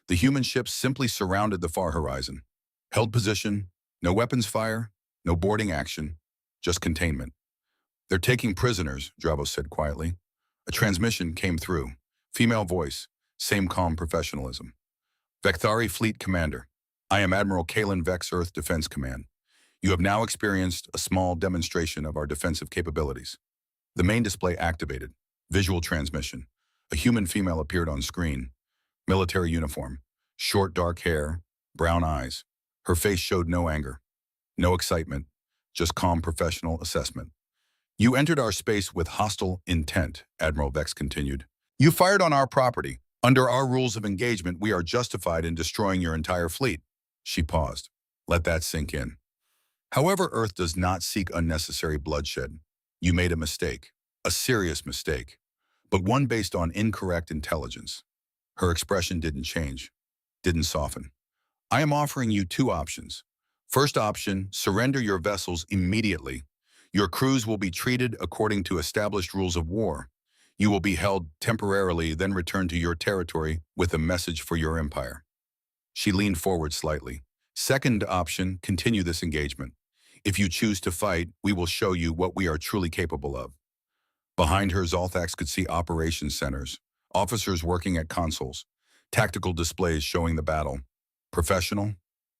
The human ships simply surrounded the Far Horizon. Held position, no weapons fire, no boarding action, just containment. "They're taking prisoners," Dravos said quietly. A transmission came through. Female voice, same calm professionalism. "Vekthari Fleet Commander. I am Admiral Kalen Vex, Earth Defense Command. You have now experienced a small demonstration of our defensive capabilities." The main display activated. Visual transmission. A human female appeared on screen. Military uniform. Short dark hair, brown eyes. Her face showed no anger, no excitement, just calm professional assessment. "You entered our space with hostile intent," Admiral Vex continued. "You fired on our property. Under our rules of engagement, we are justified in destroying your entire fleet." She paused. "Let that sink in. However, Earth does not seek unnecessary bloodshed. You made a mistake, a serious mistake, but one based on incorrect intelligence." Her expression didn't change, didn't soften. "I am offering you 2 options. First option, surrender your vessels immediately. Your crews will be treated according to established rules of war. You will be held temporarily, then return to your territory with a message for your empire." She leaned forward slightly. "Second option, continue this engagement. If you choose to fight, we will show you what we are truly capable of." Behind her, Zolthax could see operations centers, officers working at consoles, Tactical displays showing the battle. Professional,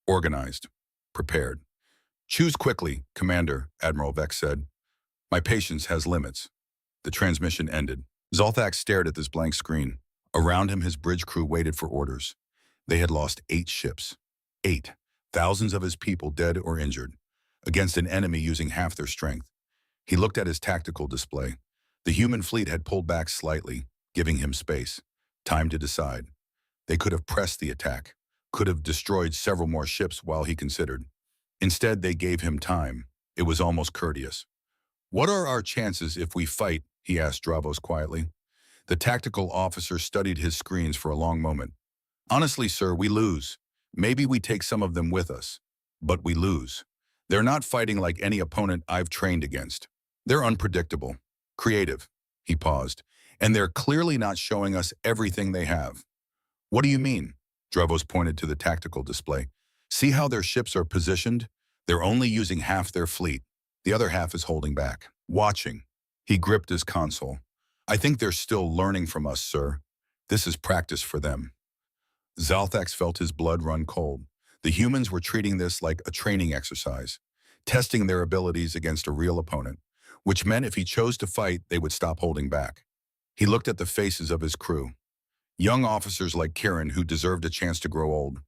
organized, prepared. Choose quickly, Commander, Admiral Vex said. My patience has limits. The transmission ended. Zolthak stared at this blank screen. Around him, his bridge crew waited for orders. They had lost 8 ships. 8. Thousands of his people dead or injured, against an enemy using half their strength. He looked at his tactical display. The human fleet had pulled back slightly, giving him space. Time to decide. They could have pressed the attack, could have destroyed several more ships while he considered. Instead, they gave him time. It was almost courteous. What are our chances if we fight? He asked Dravos quietly. The tactical officer studied his screens for a long moment. Honestly, sir, we lose. Maybe we take some of them with us. But we lose. They're not fighting like any opponent I've trained against. They're unpredictable, creative. He paused. And they're clearly not showing us everything they have. What do you mean? Dravos pointed to the tactical display. See how their ships are positioned? They're only using half their fleet. The other half is holding back, watching. He gripped his console. I think they're still learning from us, sir. This is practice for them. Zalthax felt his blood run cold. The humans were treating this like a training exercise, testing their abilities against a real opponent, which meant if he chose to fight, they would stop holding back. He looked at the faces of his crew. Young officers like Kirin, who deserved a chance to grow old.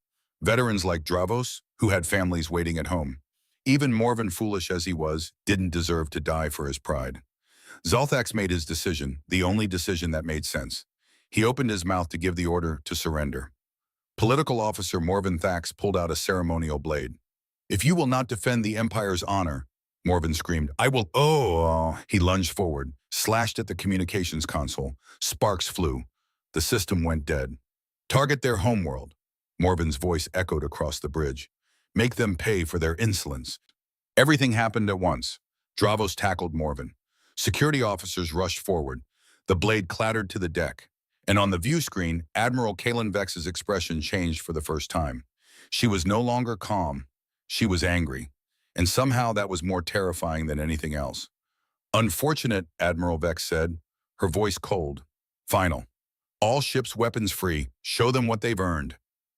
Veterans like Dravos, who had families waiting at home. Even Morven, foolish as he was, didn't deserve to die for his pride. Zalthax made his decision, the only decision that made sense. He opened his mouth to give the order to surrender. Political officer Morven Thax pulled out a ceremonial blade. If you will not defend the Empire's honor, Morven screamed, I will. Oh! He lunged forward, slashed at the communications console. Sparks flew. The system went dead. Target their homeworld. Morven's voice echoed across the bridge. Make them pay for their insolence. Everything happened at once. Dravos tackled Morven. Security officers rushed forward. The blade clattered to the deck. And on the view screen, Admiral Kalen Vex's expression changed for the first time. She was no longer calm. She was angry. And somehow that was more terrifying than anything else. Unfortunate, Admiral Vex said, her voice cold. Final. All ships weapons free. Show them what they've earned.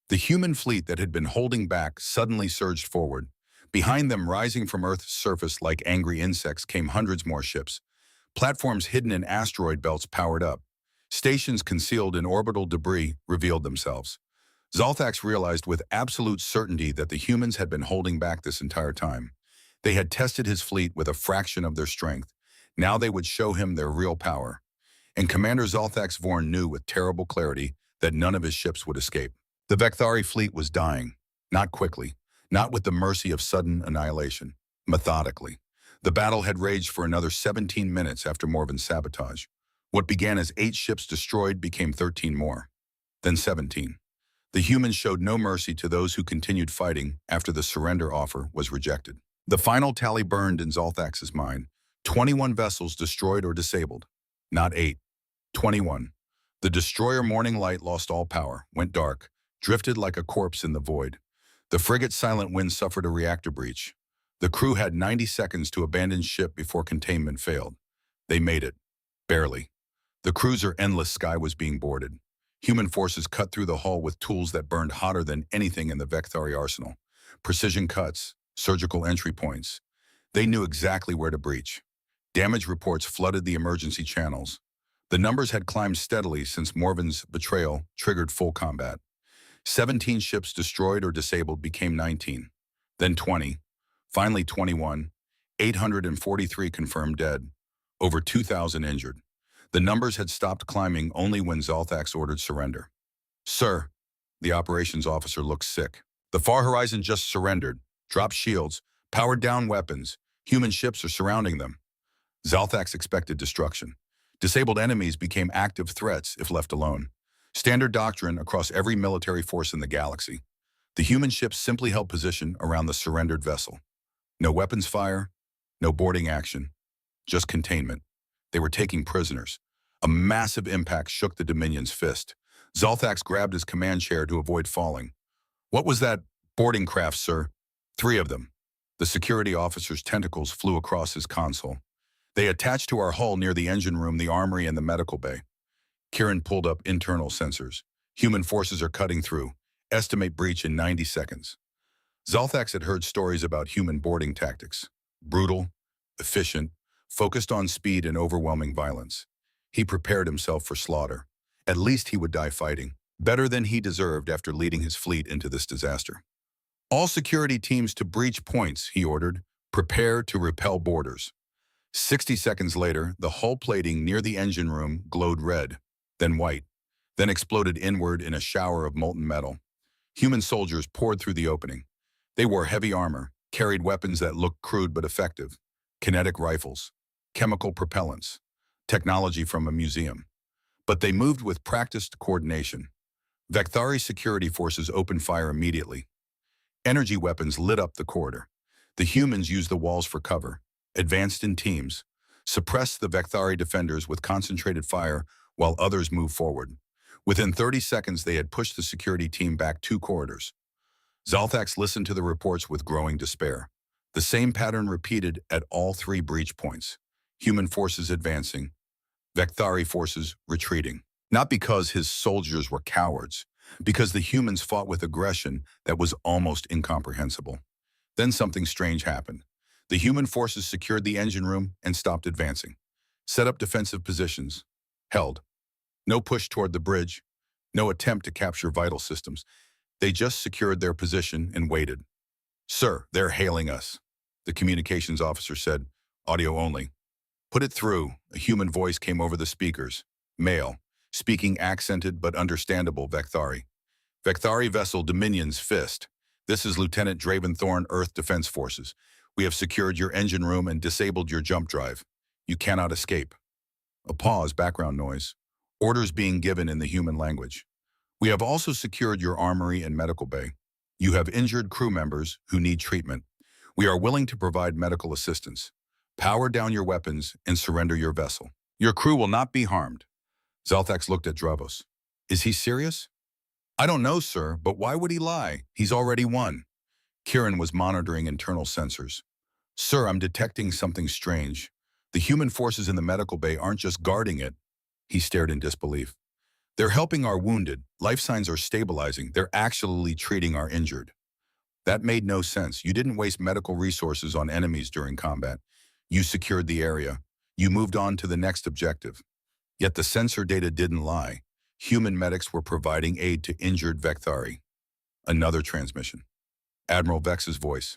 The human fleet that had been holding back suddenly surged forward. Behind them, rising from Earth's surface like angry insects, came hundreds more ships. Platforms hidden in asteroid belts powered up. Stations concealed in orbital debris revealed themselves. Zalthax realized with absolute certainty that the humans had been holding back this entire time. They had tested his fleet with a fraction of their strength. Now they would show him their real power. And Commander Zalthax Vorn knew with terrible clarity that none of his ships would escape. The Vecthari fleet was dying, not quickly, not with the mercy of sudden annihilation, methodically. The battle had raged for another 17 minutes after Morven's sabotage. What began as 8 ships destroyed became 13 more, then 17. The humans showed no mercy to those who continued fighting after the surrender offer was rejected. The final tally burned in Zalthax's mind. 21 vessels destroyed or disabled. Not 8. 21. The destroyer Morning Light lost all power, went dark, drifted like a corpse in the void. The frigate Silent Wind suffered a reactor breach. The crew had 90 seconds to abandon ship before containment failed. They made it. Barely. The cruiser Endless Sky was being boarded. Human forces cut through the hull with tools that burned hotter than anything in the Vecthari arsenal. Precision cuts, surgical entry points. They knew exactly where to breach. Damage reports flooded the emergency channels. The numbers had climbed steadily since Morven's betrayal triggered full combat. 17 ships destroyed or disabled became 19, then 20, finally 21, 843 confirmed dead, over 2,000 injured. The numbers had stopped climbing only when Zalthax ordered surrender. Sir, the operations officer looked sick. The Far Horizon just surrendered, dropped shields, powered down weapons. Human ships are surrounding them. Zalthax expected destruction. Disabled enemies became active threats if left alone. Standard doctrine across every military force in the galaxy. The human ships simply held position around the surrendered vessel. No weapons fire, no boarding action, just containment. They were taking prisoners. A massive impact shook the Dominion's fist. Zalthax grabbed his command chair to avoid falling. What was that boarding craft, sir? 3 of them. The security officer's tentacles flew across his console. They attached to our hull near the engine room, the armory, and the medical bay. Kirin pulled up internal sensors. Human forces are cutting through. Estimate breach in 90 seconds. Zalthax had heard stories about human boarding tactics. Brutal, efficient, focused on speed and overwhelming violence. He prepared himself for slaughter. At least he would die fighting. Better than he deserved after leading his fleet into this disaster. All security teams to breach points, he ordered. Prepare to repel boarders. 60 seconds later, the hull plating near the engine room glowed red, then white, then exploded inward in a shower of molten metal. Human soldiers poured through the opening. They wore heavy armor, carried weapons that looked crude but effective, kinetic rifles, chemical propellants, technology from a museum. But they moved with practiced coordination. Vecthari security forces opened fire immediately. Energy weapons lit up the corridor. The humans used the walls for cover, advanced in teams, suppressed the Vecthari defenders with concentrated fire while others moved forward. Within 30 seconds, they had pushed the security team back 2 corridors. Zalthax listened to the reports with growing despair. The same pattern repeated at all 3 breach points. Human forces advancing, Vecthari forces retreating. Not because his soldiers were cowards, because the humans fought with aggression that was almost incomprehensible. Then something strange happened. The human forces secured the engine room and stopped advancing. Set up defensive positions. Held. No push toward the bridge. No attempt to capture vital systems. They just secured their position and waited. "Sir, they're hailing us," the communications officer said, audio only. "Put it through," a human voice came over the speakers. Male, speaking accented but understandable Vecthari. "Vecthari vessel Dominion's Fist. This is Lieutenant Draventhorn, Earth Defense Forces. We have secured your engine room and disabled your jump drive. You cannot escape." A pause, background noise. Orders being given in the human language. "We have also secured your armory and medical bay. You have injured crew members who need treatment. We are willing to provide medical assistance. Power down your weapons and surrender your vessel. Your crew will not be harmed." Zalthax looked at Dravos. "Is he serious?" "I don't know, sir, but why would he lie? He's already won." Kieran was monitoring internal sensors. "Sir, I'm detecting something strange. The human forces in the medical bay aren't just guarding it." He stared in disbelief. "They're helping our wounded. Life signs are stabilizing. They're actually treating our injured." That made no sense. You didn't waste medical resources on enemies during combat. You secured the area. You moved on to the next objective. Yet the sensor data didn't lie. Human medics were providing aid to injured Vecthari. Another transmission. Admiral Vex's voice.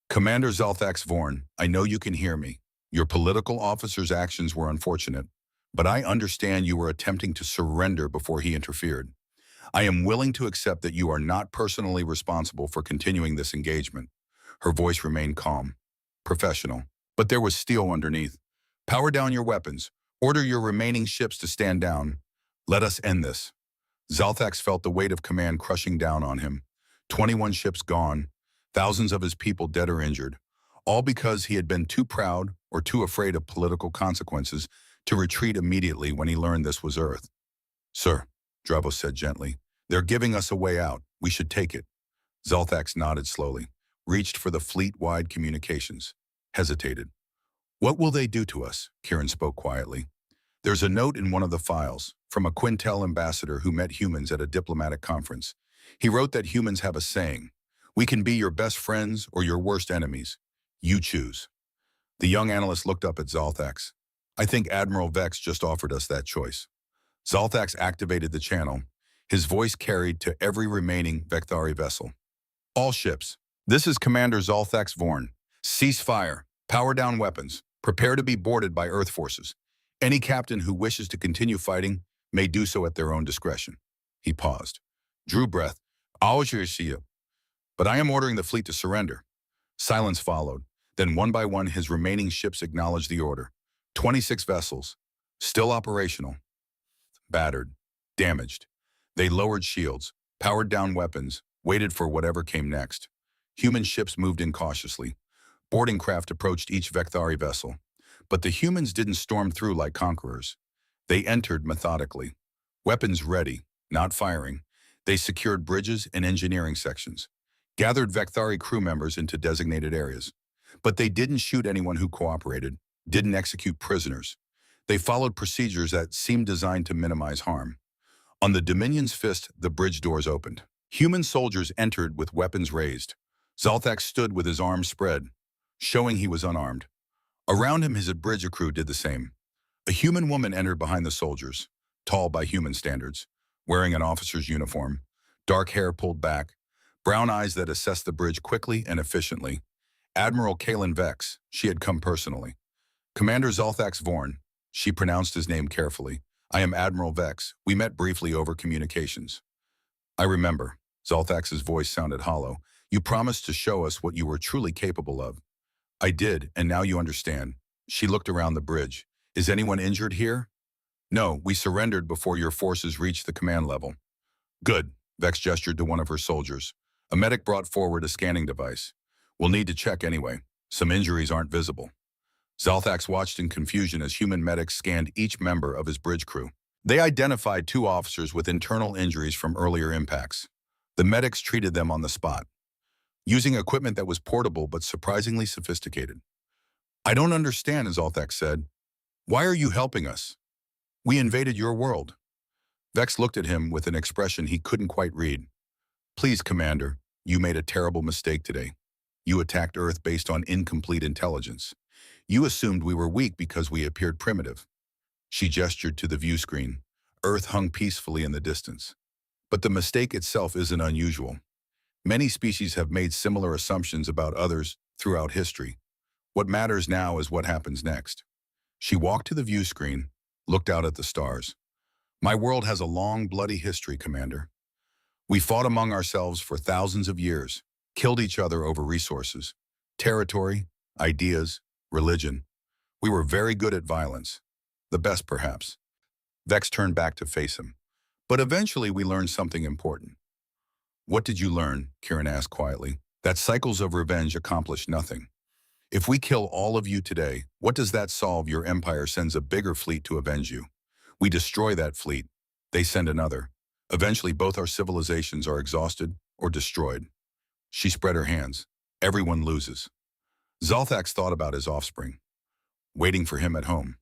"Commander Zalthax Vorn, I know you can hear me. Your political officer's actions were unfortunate, but I understand you were attempting to surrender before he interfered. I am willing to accept that you are not personally responsible for continuing this engagement." Her voice remained calm, professional, but there was steel underneath. "Power down your weapons. Order your remaining ships to stand down. Let us end this." Zalthax felt the weight of command crushing down on him. 21 ships gone, thousands of his people dead or injured, all because he had been too proud or too afraid of political consequences to retreat immediately when he learned this was Earth. "Sir," Dravos said gently, "they're giving us a way out. We should take it." Zalthax nodded slowly, reached for the fleet-wide communications, hesitated. "What will they do to us?" Kieran spoke quietly. "There's a note in one of the files from a Quintel ambassador who met humans at a diplomatic conference. He wrote that humans have a saying, 'We can be your best friends or your worst enemies. You choose.'" The young analyst looked up at Zalthax. "I think Admiral Vex just offered us that choice." Zalthax activated the channel. His voice carried to every remaining Vecthari vessel. "All ships, this is Commander Zalthax Vorn. Cease fire. Power down weapons. Prepare to be boarded by Earth forces. Any captain who wishes to continue fighting may do so at their own discretion." He paused, drew breath. "I'll see you. But I am ordering the fleet to surrender." Silence followed. Then one by one his remaining ships acknowledged the order. 26 vessels, still operational. Battered, damaged. They lowered shields, powered down weapons, waited for whatever came next. Human ships moved in cautiously. Boarding craft approached each Vecthari vessel. But the humans didn't storm through like conquerors. They entered methodically. Weapons ready, not firing. They secured bridges and engineering sections. Gathered Vecthari crew members into designated areas. But they didn't shoot anyone who cooperated, didn't execute prisoners. They followed procedures that seemed designed to minimize harm. On the Dominion's fist, the bridge doors opened. Human soldiers entered with weapons raised. Zalthax stood with his arms spread, showing he was unarmed. Around him, his bridge crew did the same. A human woman entered behind the soldiers, tall by human standards, wearing an officer's uniform, dark hair pulled back, brown eyes that assessed the bridge quickly and efficiently. Admiral Kalen Vex, she had come personally. Commander Zalthax Vorn, she pronounced his name carefully. I am Admiral Vex. We met briefly over communications. I remember. Zalthax's voice sounded hollow. You promised to show us what you were truly capable of. I did, and now you understand. She looked around the bridge. Is anyone injured here? No, we surrendered before your forces reached the command level. Good. Vex gestured to one of her soldiers. A medic brought forward a scanning device. We'll need to check anyway. Some injuries aren't visible. Zalthax watched in confusion as human medics scanned each member of his bridge crew. They identified 2 officers with internal injuries from earlier impacts. The medics treated them on the spot, using equipment that was portable but surprisingly sophisticated. I don't understand, Zalthax said. Why are you helping us? We invaded your world. Vex looked at him with an expression he couldn't quite read. Please, Commander, you made a terrible mistake today. You attacked Earth based on incomplete intelligence. You assumed we were weak because we appeared primitive. She gestured to the view screen. Earth hung peacefully in the distance. But the mistake itself isn't unusual. Many species have made similar assumptions about others throughout history. What matters now is what happens next. She walked to the view screen, looked out at the stars. My world has a long, bloody history, Commander. We fought among ourselves for thousands of years, killed each other over resources, territory, ideas, religion. We were very good at violence. The best, perhaps. Vex turned back to face him. But eventually we learned something important. What did you learn? Kieran asked quietly. That cycles of revenge accomplish nothing. If we kill all of you today, what does that solve? Your empire sends a bigger fleet to avenge you. We destroy that fleet. They send another. Eventually both our civilizations are exhausted or destroyed. She spread her hands. Everyone loses. Zalthax thought about his offspring, waiting for him at home.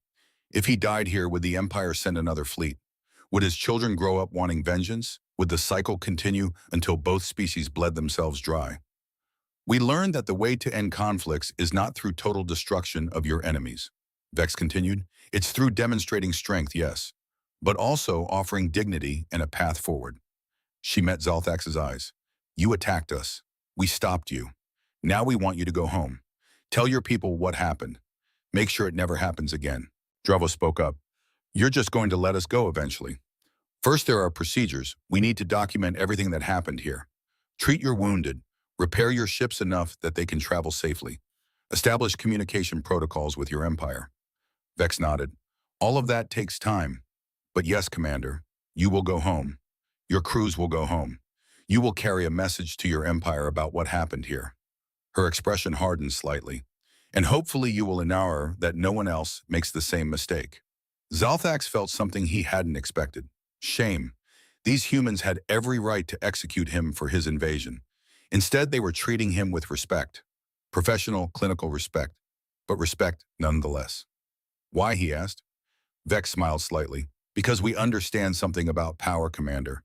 If he died here, would the Empire send another fleet? Would his children grow up wanting vengeance? Would the cycle continue until both species bled themselves dry? We learned that the way to end conflicts is not through total destruction of your enemies. Vex continued, it's through demonstrating strength, yes, but also offering dignity and a path forward. She met Zalthax's eyes. You attacked us. We stopped you. Now we want you to go home. Tell your people what happened. Make sure it never happens again. Dravo spoke up. You're just going to let us go eventually. First, there are procedures. We need to document everything that happened here. Treat your wounded. Repair your ships enough that they can travel safely. Establish communication protocols with your empire. Vex nodded. All of that takes time. But yes, Commander, you will go home. Your crews will go home. You will carry a message to your empire about what happened here. Her expression hardened slightly. And hopefully you will ensure that no one else makes the same mistake. Zalthax felt something he hadn't expected. Shame. These humans had every right to execute him for his invasion. Instead, they were treating him with respect. Professional, clinical respect, but respect nonetheless. Why, he asked. Vex smiled slightly. Because we understand something about power, Commander.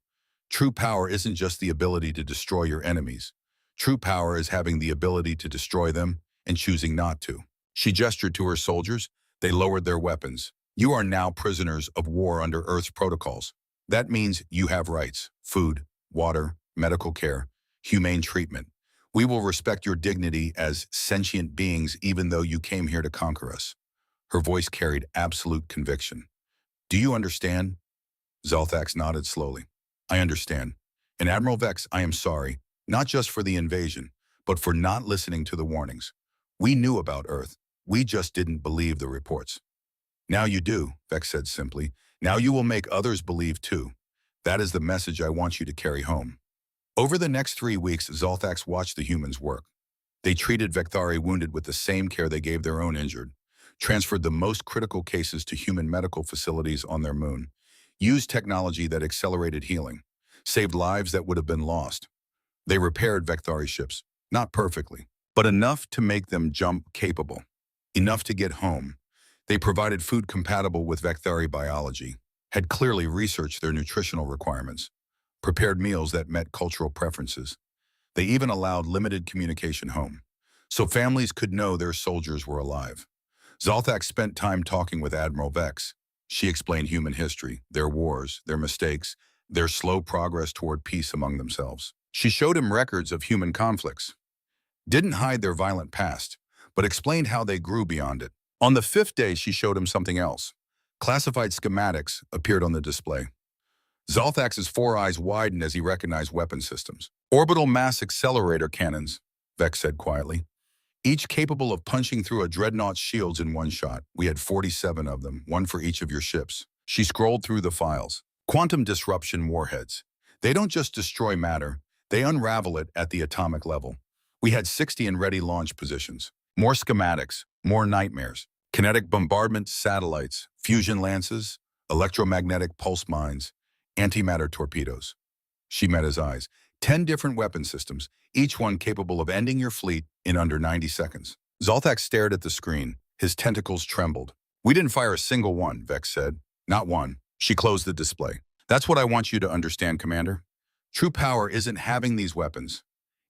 True power isn't just the ability to destroy your enemies. True power is having the ability to destroy them and choosing not to. She gestured to her soldiers. They lowered their weapons. You are now prisoners of war under Earth's protocols. That means you have rights: food, water, medical care, humane treatment. We will respect your dignity as sentient beings even though you came here to conquer us. Her voice carried absolute conviction. Do you understand? Zalthax nodded slowly. I understand. And Admiral Vex, I am sorry, not just for the invasion, but for not listening to the warnings. We knew about Earth. We just didn't believe the reports. Now you do, Vex said simply. Now you will make others believe too. That is the message I want you to carry home. Over the next 3 weeks, Zalthax watched the humans work. They treated Vectari wounded with the same care they gave their own injured, transferred the most critical cases to human medical facilities on their moon, used technology that accelerated healing, saved lives that would have been lost. They repaired Vectari ships, not perfectly, but enough to make them jump capable, enough to get home. They provided food compatible with Vectari biology, had clearly researched their nutritional requirements, prepared meals that met cultural preferences. They even allowed limited communication home, so families could know their soldiers were alive. Zalthak spent time talking with Admiral Vex. She explained human history, their wars, their mistakes, their slow progress toward peace among themselves. She showed him records of human conflicts, didn't hide their violent past, but explained how they grew beyond it. On the fifth day, she showed him something else. Classified schematics appeared on the display. Zalthax's four eyes widened as he recognized weapon systems. Orbital mass accelerator cannons, Vex said quietly, each capable of punching through a dreadnought's shields in one shot. We had 47 of them, one for each of your ships. She scrolled through the files. Quantum disruption warheads. They don't just destroy matter, they unravel it at the atomic level. We had 60 in ready launch positions. More schematics, more nightmares. Kinetic bombardment satellites, fusion lances, electromagnetic pulse mines, antimatter torpedoes. She met his eyes. 10 different weapon systems, each one capable of ending your fleet in under 90 seconds. Zalthak stared at the screen. His tentacles trembled. We didn't fire a single one, Vex said. Not one. She closed the display. That's what I want you to understand, Commander. True power isn't having these weapons.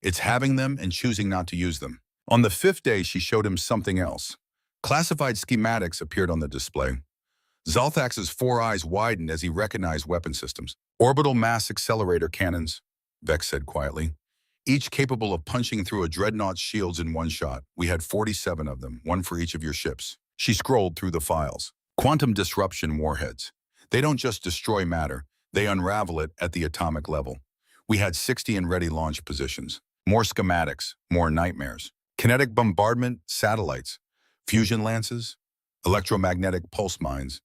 It's having them and choosing not to use them. On the fifth day, she showed him something else. Classified schematics appeared on the display. Zalthax's four eyes widened as he recognized weapon systems. Orbital mass accelerator cannons, Vex said quietly, each capable of punching through a dreadnought's shields in one shot. We had 47 of them, one for each of your ships. She scrolled through the files. Quantum disruption warheads. They don't just destroy matter, they unravel it at the atomic level. We had 60 in ready launch positions. More schematics, more nightmares. Kinetic bombardment satellites, fusion lances, electromagnetic pulse mines,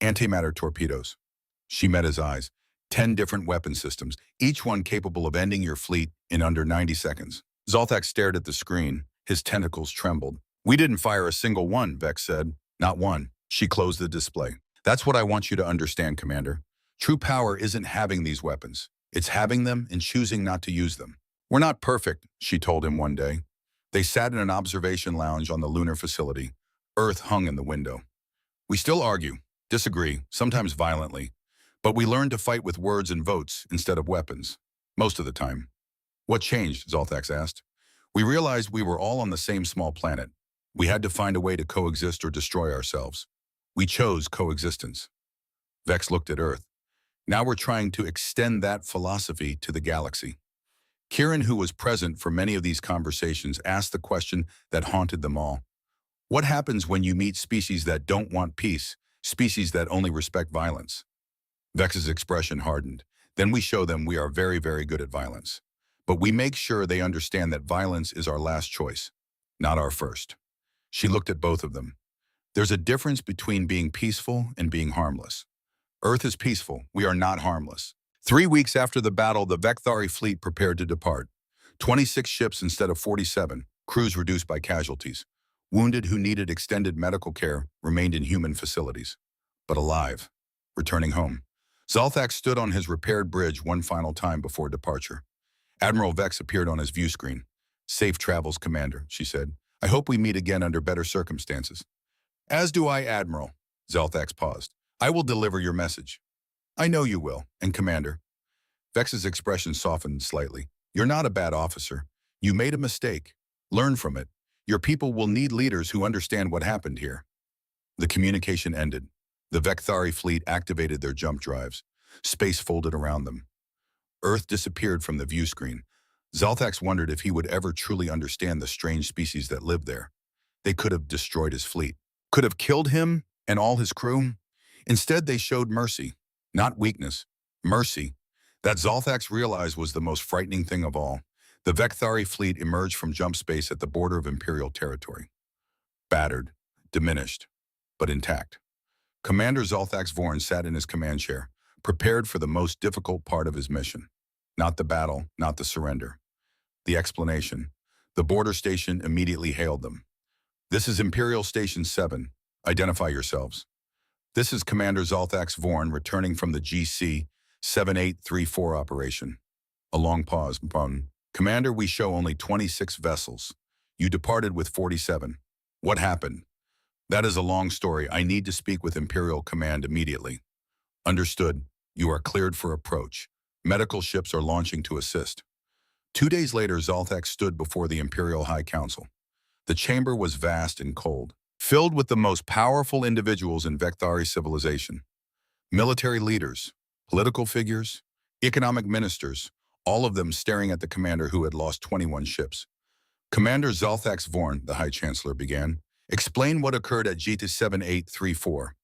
antimatter torpedoes. She met his eyes. 10 different weapon systems, each one capable of ending your fleet in under 90 seconds. Zalthak stared at the screen. His tentacles trembled. We didn't fire a single one, Vex said. Not one. She closed the display. That's what I want you to understand, Commander. True power isn't having these weapons. It's having them and choosing not to use them. We're not perfect, she told him one day. They sat in an observation lounge on the lunar facility. Earth hung in the window. We still argue, disagree, sometimes violently, but we learned to fight with words and votes instead of weapons, most of the time. What changed, Zalthax asked. We realized we were all on the same small planet. We had to find a way to coexist or destroy ourselves. We chose coexistence. Vex looked at Earth. Now we're trying to extend that philosophy to the galaxy. Kieran, who was present for many of these conversations, asked the question that haunted them all. What happens when you meet species that don't want peace, species that only respect violence? Vex's expression hardened. Then we show them we are very, very good at violence. But we make sure they understand that violence is our last choice, not our first. She looked at both of them. There's a difference between being peaceful and being harmless. Earth is peaceful. We are not harmless. 3 weeks after the battle, the Vecthari fleet prepared to depart. 26 ships instead of 47, crews reduced by casualties. Wounded who needed extended medical care remained in human facilities, but alive, returning home. Zalthak stood on his repaired bridge one final time before departure. Admiral Vex appeared on his view screen. Safe travels, Commander, she said. I hope we meet again under better circumstances. As do I, Admiral. Zalthax paused. I will deliver your message. I know you will, and Commander. Vex's expression softened slightly. You're not a bad officer. You made a mistake. Learn from it. Your people will need leaders who understand what happened here. The communication ended. The Vecthari fleet activated their jump drives. Space folded around them. Earth disappeared from the view screen. Zalthax wondered if he would ever truly understand the strange species that lived there. They could have destroyed his fleet, could have killed him and all his crew. Instead, they showed mercy, not weakness. Mercy. That Zalthax realized was the most frightening thing of all. The Vecthari fleet emerged from jump space at the border of Imperial territory. Battered, diminished, but intact. Commander Zalthax Vorn sat in his command chair, prepared for the most difficult part of his mission. Not the battle, not the surrender. The explanation. The border station immediately hailed them. This is Imperial Station 7. Identify yourselves. This is Commander Zalthax Vorn returning from the GC 7834 operation. A long pause. Commander, we show only 26 vessels. You departed with 47. What happened? That is a long story. I need to speak with Imperial Command immediately. Understood. You are cleared for approach. Medical ships are launching to assist. 2 days later, Zalthak stood before the Imperial High Council. The chamber was vast and cold, filled with the most powerful individuals in Vectari civilization. Military leaders, political figures, economic ministers, all of them staring at the commander who had lost 21 ships. Commander Zalthax Vorn, the High Chancellor, began. Explain what occurred at Jita 7834.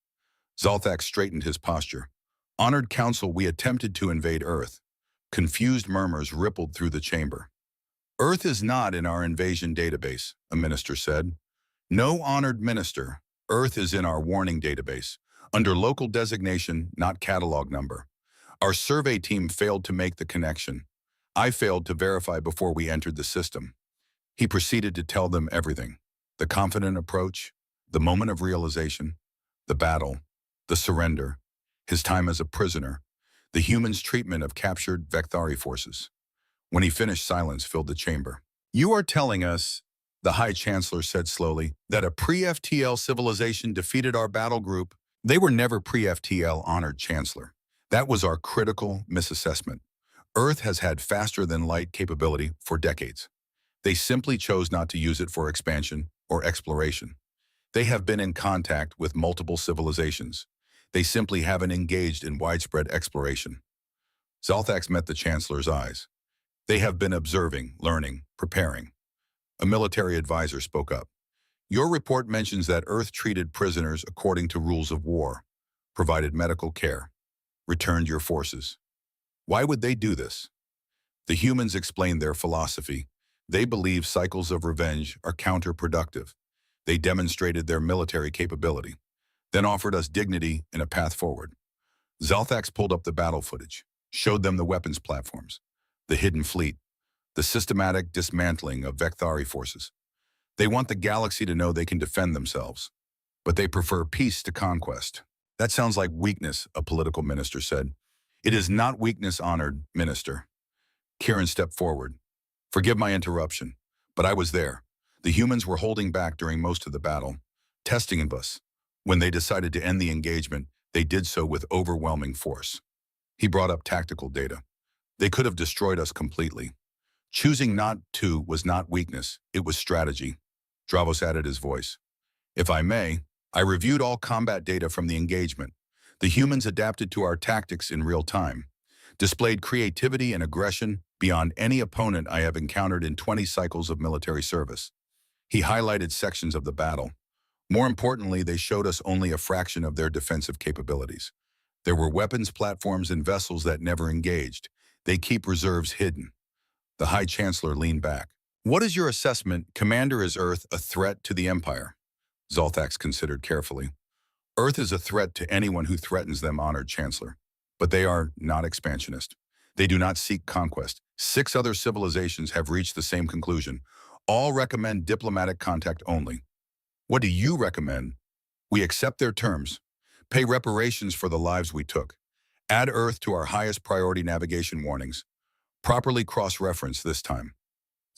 Zalthax straightened his posture. Honored Council, we attempted to invade Earth. Confused murmurs rippled through the chamber. Earth is not in our invasion database, a minister said. No, honored minister. Earth is in our warning database, under local designation, not catalog number. Our survey team failed to make the connection. I failed to verify before we entered the system. He proceeded to tell them everything. The confident approach, the moment of realization, the battle, the surrender, his time as a prisoner, the humans' treatment of captured Vectari forces. When he finished, silence filled the chamber. You are telling us, the High Chancellor said slowly, that a pre-FTL civilization defeated our battle group? They were never pre-FTL, honored Chancellor. That was our critical misassessment. Earth has had faster-than-light capability for decades. They simply chose not to use it for expansion or exploration. They have been in contact with multiple civilizations. They simply haven't engaged in widespread exploration. Zalthax met the Chancellor's eyes. They have been observing, learning, preparing. A military advisor spoke up. Your report mentions that Earth treated prisoners according to rules of war, provided medical care, returned your forces. Why would they do this? The humans explained their philosophy. They believe cycles of revenge are counterproductive. They demonstrated their military capability, then offered us dignity and a path forward. Zalthax pulled up the battle footage, showed them the weapons platforms, the hidden fleet, the systematic dismantling of Vectari forces. They want the galaxy to know they can defend themselves, but they prefer peace to conquest. That sounds like weakness, a political minister said. It is not weakness, honored minister. Kieran stepped forward. Forgive my interruption, but I was there. The humans were holding back during most of the battle, testing us. When they decided to end the engagement, they did so with overwhelming force. He brought up tactical data. They could have destroyed us completely. Choosing not to was not weakness, it was strategy. Dravos added his voice. If I may, I reviewed all combat data from the engagement. The humans adapted to our tactics in real time, displayed creativity and aggression beyond any opponent I have encountered in 20 cycles of military service. He highlighted sections of the battle. More importantly, they showed us only a fraction of their defensive capabilities. There were weapons platforms and vessels that never engaged. They keep reserves hidden. The High Chancellor leaned back. What is your assessment? Commander, is Earth a threat to the Empire? Zalthax considered carefully. Earth is a threat to anyone who threatens them, honored Chancellor. But they are not expansionist. They do not seek conquest. 6 other civilizations have reached the same conclusion. All recommend diplomatic contact only. What do you recommend? We accept their terms. Pay reparations for the lives we took. Add Earth to our highest priority navigation warnings. Properly cross-reference this time.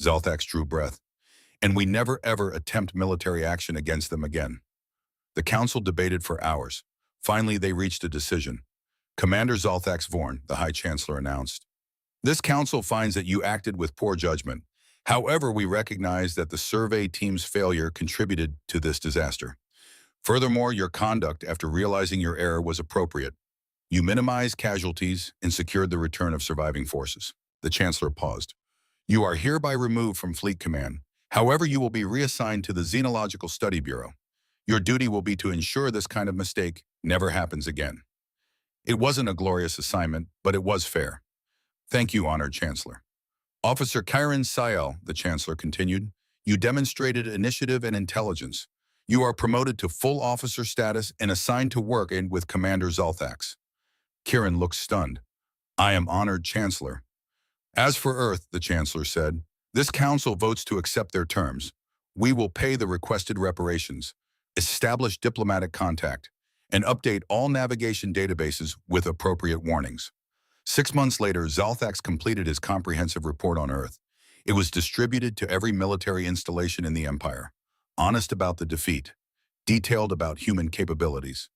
Zalthax drew breath. And we never ever attempt military action against them again. The council debated for hours. Finally, they reached a decision. Commander Zalthax Vorn, the High Chancellor, announced. This council finds that you acted with poor judgment. However, we recognize that the survey team's failure contributed to this disaster. Furthermore, your conduct after realizing your error was appropriate. You minimized casualties and secured the return of surviving forces. The Chancellor paused. You are hereby removed from Fleet Command. However, you will be reassigned to the Xenological Study Bureau. Your duty will be to ensure this kind of mistake never happens again. It wasn't a glorious assignment, but it was fair. Thank you, honored Chancellor. Officer Kyron Sayel, the Chancellor continued, you demonstrated initiative and intelligence. You are promoted to full officer status and assigned to work with Commander Zalthax. Kieran looked stunned. I am honored Chancellor. As for Earth, the Chancellor said, this council votes to accept their terms. We will pay the requested reparations, establish diplomatic contact, and update all navigation databases with appropriate warnings. 6 months later, Zalthax completed his comprehensive report on Earth. It was distributed to every military installation in the Empire, honest about the defeat, detailed about human capabilities,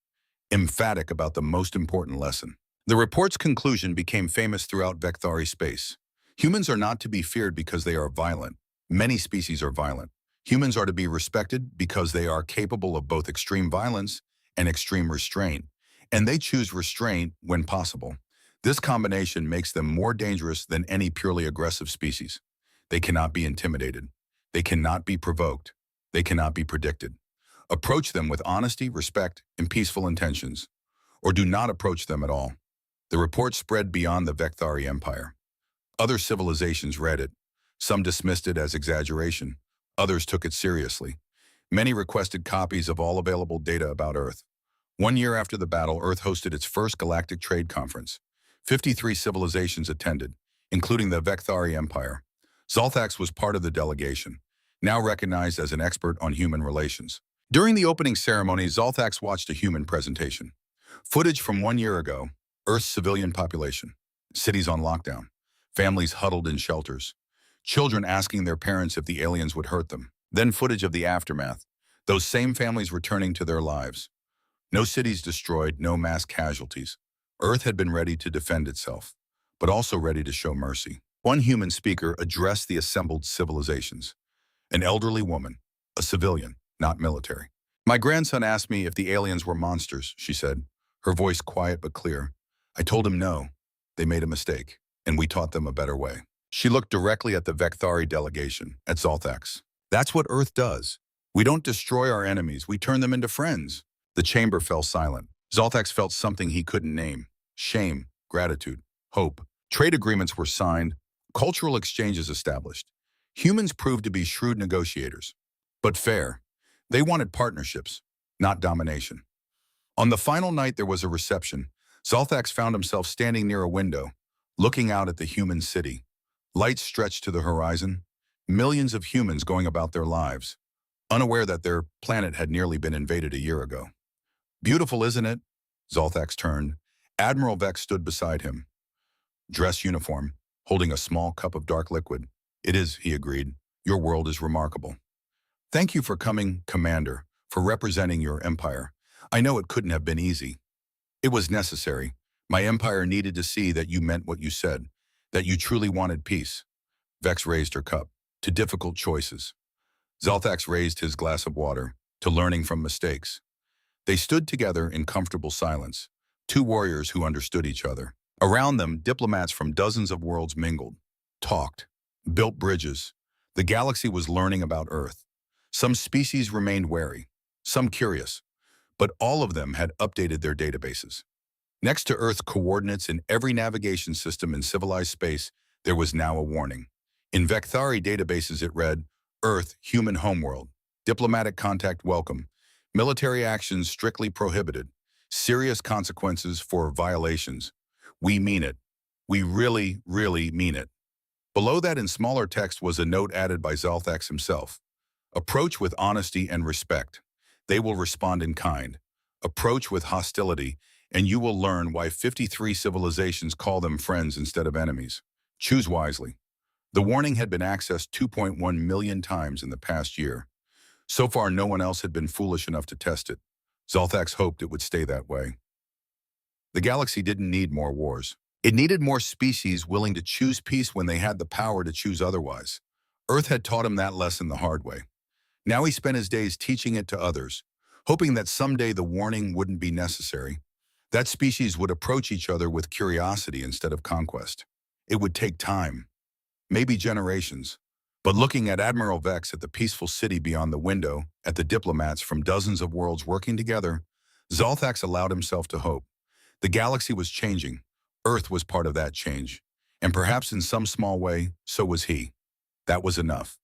emphatic about the most important lesson. The report's conclusion became famous throughout Vecthari space. Humans are not to be feared because they are violent. Many species are violent. Humans are to be respected because they are capable of both extreme violence and extreme restraint, and they choose restraint when possible. This combination makes them more dangerous than any purely aggressive species. They cannot be intimidated. They cannot be provoked. They cannot be predicted. Approach them with honesty, respect, and peaceful intentions, or do not approach them at all. The report spread beyond the Vecthari Empire. Other civilizations read it. Some dismissed it as exaggeration. Others took it seriously. Many requested copies of all available data about Earth. 1 year after the battle, Earth hosted its first galactic trade conference. 53 civilizations attended, including the Vecthari Empire. Zolthax was part of the delegation, now recognized as an expert on human relations. During the opening ceremony, Zolthax watched a human presentation. Footage from 1 year ago, Earth's civilian population, cities on lockdown, families huddled in shelters, children asking their parents if the aliens would hurt them. Then footage of the aftermath, those same families returning to their lives. No cities destroyed, no mass casualties. Earth had been ready to defend itself, but also ready to show mercy. One human speaker addressed the assembled civilizations. An elderly woman, a civilian, not military. My grandson asked me if the aliens were monsters, she said, her voice quiet but clear. I told him no. They made a mistake, and we taught them a better way. She looked directly at the Vecthari delegation, at Zolthax. That's what Earth does. We don't destroy our enemies, we turn them into friends. The chamber fell silent. Zolthax felt something he couldn't name. Shame, gratitude, hope. Trade agreements were signed, cultural exchanges established. Humans proved to be shrewd negotiators, but fair. They wanted partnerships, not domination. On the final night there was a reception. Zolthax found himself standing near a window, looking out at the human city. Lights stretched to the horizon, millions of humans going about their lives, unaware that their planet had nearly been invaded a year ago. Beautiful, isn't it? Zolthax turned. Admiral Vex stood beside him. Dress uniform, holding a small cup of dark liquid. It is, he agreed. Your world is remarkable. Thank you for coming, Commander, for representing your empire. I know it couldn't have been easy. It was necessary. My empire needed to see that you meant what you said, that you truly wanted peace. Vex raised her cup. To difficult choices. Zolthax raised his glass of water. To learning from mistakes. They stood together in comfortable silence. Two warriors who understood each other. Around them, diplomats from dozens of worlds mingled, talked, built bridges. The galaxy was learning about Earth. Some species remained wary, some curious, but all of them had updated their databases. Next to Earth's coordinates in every navigation system in civilized space, there was now a warning. In Vecthari databases it read, Earth, human homeworld, diplomatic contact welcome, military actions strictly prohibited, serious consequences for violations. We mean it. We really, really mean it. Below that in smaller text was a note added by Zolthax himself. Approach with honesty and respect. They will respond in kind. Approach with hostility, and you will learn why 53 civilizations call them friends instead of enemies. Choose wisely. The warning had been accessed 2.1 million times in the past year. So far, no one else had been foolish enough to test it. Zolthax hoped it would stay that way. The galaxy didn't need more wars. It needed more species willing to choose peace when they had the power to choose otherwise. Earth had taught him that lesson the hard way. Now he spent his days teaching it to others, hoping that someday the warning wouldn't be necessary. That species would approach each other with curiosity instead of conquest. It would take time, maybe generations. But looking at Admiral Vex at the peaceful city beyond the window, at the diplomats from dozens of worlds working together, Zolthax allowed himself to hope. The galaxy was changing. Earth was part of that change. And perhaps in some small way, so was he. That was enough.